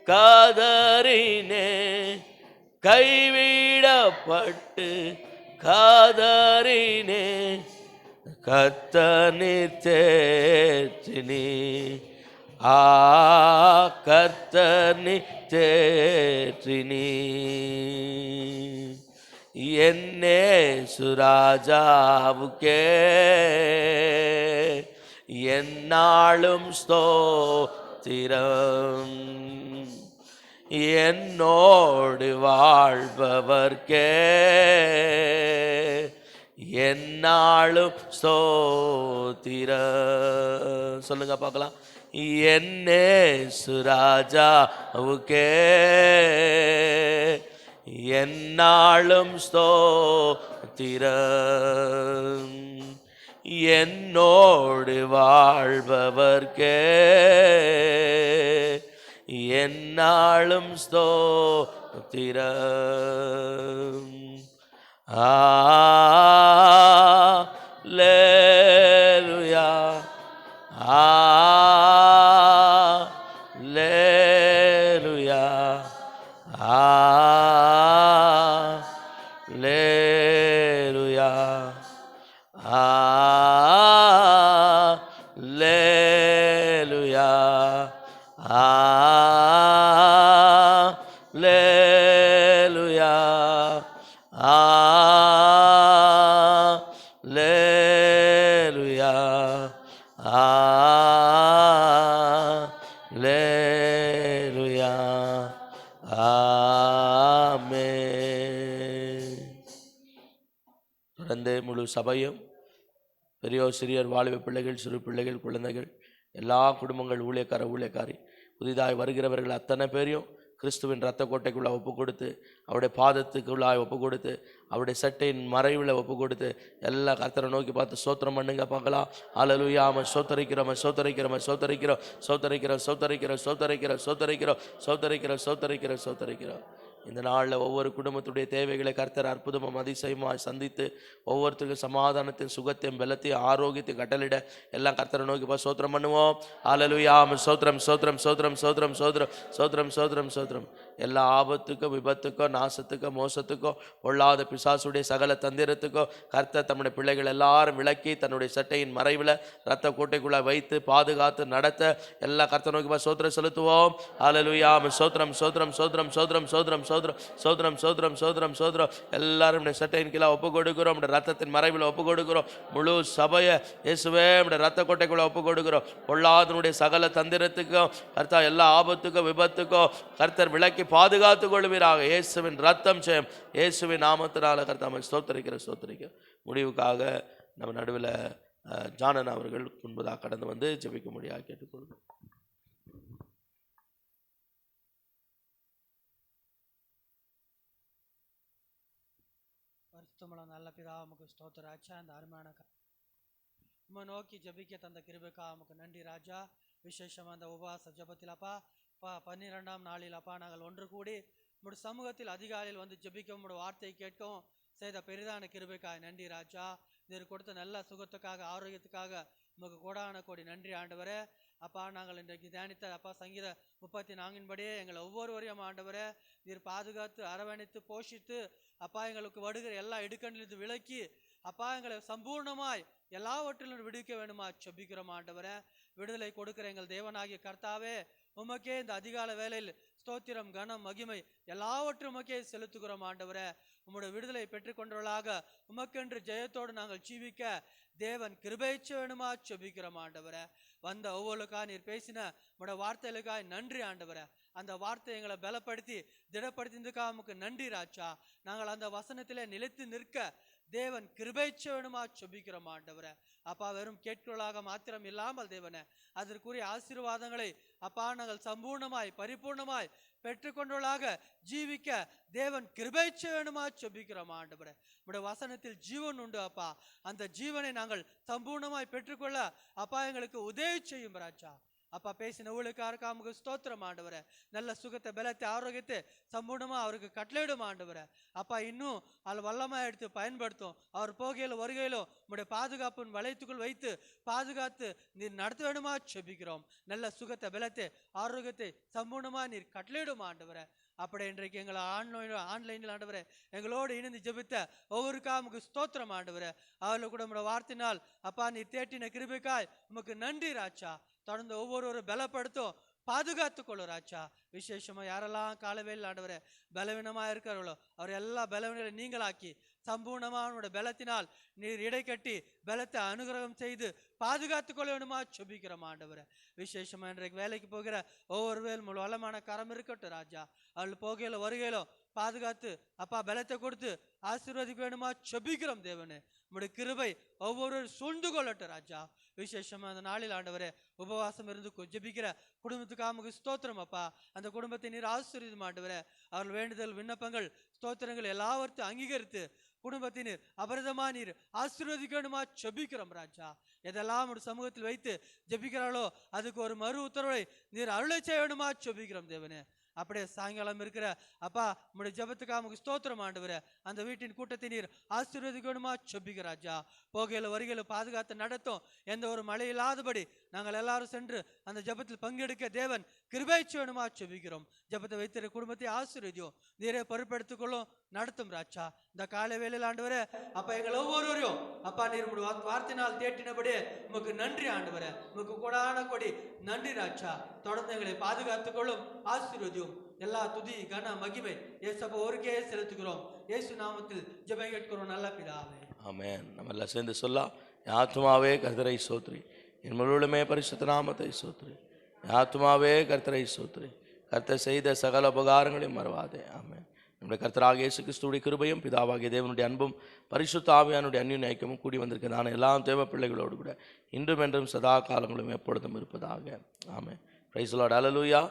காதறினே, கைவிடப்பட்டு காதறினே, கர்த்தனி தேற்றினி, கர்த்தனி தேற்றினி. என்னேசு ராஜாவுக்கே என்னாலும் ஸ்தோத்திரம், என்னோடு வாழ்பவர்க்கே என்னாலும் ஸ்தோத்திரம். சொல்லுங்க பார்க்கலாம். என்னேசு ராஜாவுக்கே என்னாலும் ஸ்தோத்திரம், என்னோடு வாழ்பவர்க்கே என்னாலும் ஸ்தோத்திரம். அல்லேலூயா, அல்லேலூயா, அல்லேலூயா, அல்லேலூயா, அல்லேலூயா, அல்லேலூயா, அல்லேலூயா, ஆமென். தொடர்ந்து முழு சபையும் பெரியோர் சிறியோர் வாலிப பிள்ளைகள் சிறு பிள்ளைகள் குழந்தைகள் எல்லா குடும்பங்கள் ஊழியக்காரி புதிதாய் வருகிறவர்கள் அத்தனை பேரையும் கிறிஸ்துவின் இரத்த கோட்டைக்குள்ளே ஒப்பு கொடுத்து அவருடைய பாதத்துக்குள்ளாய் ஒப்பு கொடுத்து அவருடைய சட்டையின் மறைவில் ஒப்பு கொடுத்து எல்லா கர்த்தரை நோக்கி பார்த்து சோத்திரம் பண்ணுங்க பார்க்கலாம். அல்லேலூயா. அவன் சோத்தரிக்கிறோம் சோத்தரிக்கிறோம் சோத்தரிக்கிறோம் சோத்தரிக்கிறோம் சோத்தரிக்கிறோம் சோத்தரிக்கிறோம் சோத்தரிக்கிறோம் சோத்தரிக்கிறோம் சோத்தரிக்கிறோம் சோத்தரிக்கிறோம். இந்த நாளில் ஒவ்வொரு குடும்பத்துடைய தேவைகளை கர்த்தர் அற்புதமும் அதிசயமாக சந்தித்து ஒவ்வொருத்தருக்கும் சமாதானத்தையும் சுகத்தையும் பலத்தையும் ஆரோக்கியத்தையும் கட்டளிட எல்லாம் கர்த்தரை நோக்கி பா சோத்திரம் பண்ணுவோம். அல்லேலூயா. சோத்திரம் சோத்திரம் சோத்திரம் சோத்திரம் சோத்திரம் சோத்திரம் சோத்திரம் சோத்திரம். எல்லா ஆபத்துக்கும் விபத்துக்கோ நாசத்துக்கோ மோசத்துக்கோ பொல்லாத பிசாசுடைய சகல தந்திரத்துக்கோ கர்த்தர் தம்முடைய பிள்ளைகள் எல்லாரும் விளக்கி தன்னுடைய சட்டையின் மறைவில் இரத்த கோட்டைக்குள்ள வைத்து பாதுகாத்து நடத்த எல்லா கர்த்தரை நோக்கி பா சோத்திரம் செலுத்துவோம். அல்லேலூயா. சோத்திரம் சோத்திரம் சோத்திரம் சோத்திரம் சோத்திரம் சோதரம் சோதரம் சோதரம் சோதரம் சோதரம். எல்லாரும் நம்முடைய சட்டையின் கீழே ஒப்பு கொடுக்கிறோம். நம்முடைய ரத்தத்தின் மறைவில் ஒப்பு கொடுக்கிறோம். முழு சபையை இயேசுவே நம்முடைய ரத்த கோட்டைக்குள்ள ஒப்பு கொடுக்கிறோம். பொல்லாதனுடைய சகல தந்திரத்துக்கும் கர்த்தா எல்லா ஆபத்துக்கும் விபத்துக்கும் கர்த்தர் விலக்கி பாதுகாத்து கொள்வீராக. இயேசுவின் ரத்தம் ஜெயம். இயேசுவின் நாமத்தினால கர்த்தா ஸ்தோத்திரிக்கிற முடிவுக்காக நம்ம நடுவில் ஜானன் அவர்கள் முன்பதாக கடந்து வந்து ஜெபிக்க முடியாது கேட்டுக்கொள்வோம். பரிசுத்தமுள்ள நல்ல பிதா, உமக்கு ஸ்தோத்திர ராஜா. அந்த அருமையான உம்மை நோக்கி ஜெபிக்க தந்த கிருபைக்கா உமக்கு நன்றி ராஜா. விசேஷமாக அந்த உபவாச ஜெபத்தில் அப்பா 12ஆம் நாளில் அப்பா நாங்கள் ஒன்று கூடி உம்முடைய சமூகத்தில் அதிகாலையில் வந்து ஜெபிக்கவும் உம்முடைய வார்த்தையை கேட்கவும் செய்த பெரிதான கிருபைக்காக நன்றி ராஜா. நீர் கொடுத்த நல்ல சுகத்துக்காக ஆரோக்கியத்துக்காக உமக்கு கோடான கோடி நன்றி ஆண்டவரே. அப்பா நாங்கள் இன்றைக்கு தியானித்த அப்பா சங்கீத 34 எங்களை ஒவ்வொருவரையும் ஆண்டவரே நீர் பாதுகாத்து அரவணைத்து போஷித்து அப்பா எங்களுக்கு வருகிற எல்லா இடுக்கணிலிருந்து விலக்கி அப்பா எங்களை சம்பூர்ணமாய் எல்லாவற்றிலும் விடுவிக்க வேண்டுமா செபிக்கிறோம் ஆண்டவரே. விடுதலை கொடுக்கிற எங்கள் தேவனாகிய கர்த்தாவே, உமக்கே இந்த அதிகால வேளையில் ஸ்தோத்திரம் கனம் மகிமை எல்லாவற்றும் உமக்கே செலுத்துகிறோம் ஆண்டவரே. உம்முடைய விடுதலை பெற்றுக்கொண்டவர்களாக உமக்கென்று ஜெயத்தோடு நாங்கள் ஜீவிக்க தேவன் கிருபைச்ச வேணுமா செபிக்கிறோம் ஆண்டவரே. வந்த ஒவ்வொருக்காக நீர் பேசின உம்முடைய வார்த்தைகளுக்காக நன்றி ஆண்டவரே. அந்த வார்த்தை எங்களை பலப்படுத்தி திடப்படுத்தினதுக்காக நமக்கு நன்றி ராஜா. நாங்கள் அந்த வசனத்திலே நிலைத்து நிற்க தேவன் கிருபைச்ச வேணுமா செபிக்கிறோம் ஆண்டவரே. அப்பா வெறும் கேட்கிறவர்களாக மாத்திரம் இல்லாமல் தேவனே அதற்குரிய ஆசீர்வாதங்களை அப்பா நாங்கள் சம்பூர்ணமாய் பரிபூர்ணமாய் பெற்றுக்கொண்டவர்களாக ஜீவிக்க தேவன் கிருபைச்ச வேணுமா செபிக்கிறோம் ஆண்டவரே. உம்முடைய வசனத்தில் ஜீவன் உண்டு அப்பா. அந்த ஜீவனை நாங்கள் சம்பூர்ணமாய் பெற்றுக்கொள்ள அப்பா எங்களுக்கு உதவி செய்யும் ராஜா. அப்பா பேசின ஊழியக்காரருக்கு நமக்கு ஸ்தோத்திரம் ஆண்டவரே. நல்ல சுகத்தை பலத்தை ஆரோக்கியத்தை சம்பூர்ணமா அவருக்கு கட்டளையிடும் ஆண்டவரே. அப்பா இன்னும் அதில் வல்லமா எடுத்து பயன்படுத்தும். அவர் போகையிலும் வருகையிலும் உம்முடைய பாதுகாப்பின் வளையத்துக்குள் வைத்து பாதுகாத்து நீர் நடத்த வேணுமா செபிக்கிறோம். நல்ல சுகத்தை பலத்தை ஆரோக்கியத்தை சம்பூர்ணமா நீர் கட்டளையிடும் ஆண்டவரே. அப்படி இன்றைக்கு எங்களை ஆன்லைனில் ஆண்டவரே எங்களோடு இணைந்து ஜெபித்த ஒவ்வொருக்காக உமக்கு ஸ்தோத்திரம் ஆண்டவரே. அவர்கள் கூட உம்முடைய வார்த்தையினால் அப்பா நீர் தேட்டின கிருபைக்காய் உமக்கு நன்றி ராஜா. தொடர்ந்து ஒவ்வொருவரும் பலப்படுத்தும் பாதுகாத்து கொள்ளும் ராஜா. விசேஷமா யாரெல்லாம் காலவேல் ஆண்டவரே பலவீனமா இருக்கிறவர்களோ அவர் எல்லா பலவீனங்களை நீங்களாக்கி சம்பூர்ணமான பலத்தினால் நீர் இடை கட்டி பலத்தை அனுகிரகம் செய்து பாதுகாத்து கொள்ள வேணுமா செபிக்கிறோம் ஆண்டவரே. விசேஷமா இன்றைக்கு வேலைக்கு போகிற ஒவ்வொரு வேல் முழு வளமான கரம் இருக்கட்டும் ராஜா. அவள் போகையில வருகையிலோ பாதுகாத்து அப்பா பலத்தை கொடுத்து ஆசீர்வதிக்க வேணுமா செபிக்கிறோம் தேவனே. உம்முடைய கிருபை ஒவ்வொரு சூழ்ந்து கொள்ளட்டும் ராஜா. விசேஷமா அந்த நாளில் ஆண்டவரே உபவாசம் இருந்து ஜெபிக்கிற குடும்பத்துக்காக நமக்கு ஸ்தோத்திரம் அப்பா. அந்த குடும்பத்தை நீர் ஆசீர்வதியும் ஆண்டவரே. அவர்கள் வேண்டுதல் விண்ணப்பங்கள் ஸ்தோத்திரங்கள் எல்லாவற்றையும் அங்கீகரித்து குடும்பத்தினர் அபரிதமா நீர் ஆசீர்வதிக்கணுமா செபிக்கிறோம் ராஜா. எதெல்லாம் ஒரு சமூகத்தில் வைத்து ஜெபிக்கிறாளோ அதுக்கு ஒரு மறு உத்தரவை நீர் அருளை செய்ய வேணுமா செபிக்கிறோம் தேவனே. அப்படியே சாயங்காலம் இருக்கிற அப்பா உம்முடைய ஜெபத்துக்காக நமக்கு ஸ்தோத்திரம் ஆண்டவரே. அந்த வீட்டின் கூட்டத்தை நீர் ஆசீர்வதிக்கணுமா செபிக்க ராஜா. போகையில வருகையில பாதுகாத்து நடத்தும். எந்த ஒரு மழை இல்லாதபடி நாங்கள் எல்லாரும் சென்று அந்த ஜெபத்தில் பங்கெடுக்க தேவன் கிருபைச்சு வேணுமா செபிக்கிறோம். ஜெபத்தை வைத்திருக்க குடும்பத்தை ஆசீர்வதியும் நீரே பொறுப்பெடுத்துக் கொள்ளும் நடத்தும் ராஜா. இந்த காலை வேளையில் ஆண்டவரே அப்பா எங்கள் ஒவ்வொருவரையும் அப்பா நீர் வார்த்தையினால் தேட்டினபடியே உமக்கு நன்றி ஆண்டவரே. உமக்கு கொடான கொடி நன்றி ராஜா. தொடர்ந்து எங்களை பாதுகாத்துக் கொள்ளும் ஆசீர்வதியும். எல்லா துதி கன மகிமை ஏசப்பா ஒருக்கே செலுத்துகிறோம். இயேசு நாமத்தில் ஜெபம் கேட்கிறோம் நல்ல பிதாவே. ஆமென். நம்ம எல்லாம் சேர்ந்து சொல்லலாம். என் ஆத்துமாவே கர்த்தரை ஸ்தோத்திரி, என் முழுமே பரிசுத்த நாமத்தை ஸ்தோத்திரி. என் ஆத்துமாவே கர்த்தரை ஸ்தோத்திரி, கர்த்தர் செய்த சகல உபகாரங்களையும் மறவாதே. ஆமென். நம்முடைய கர்த்தராகிய இயேசு கிறிஸ்துவின் கிருபையும் பிதாவாகிய தேவனுடைய அன்பும் பரிசுத்த ஆவியானுடைய அந்யோன்ய ஐக்கியமும் கூடி வந்திருக்கிறதான எல்லா தேவ பிள்ளைகளோடு கூட இன்றும் என்றும் சதா காலங்களும் எப்பொழுதும் இருப்பதாக. ஆமென். Praise the Lord. ஹல்லேலூயா.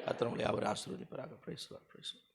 கர்த்தர் உங்களை அவர் ஆசீர்வதிப்பாராக. Praise the Lord. Praise the Lord.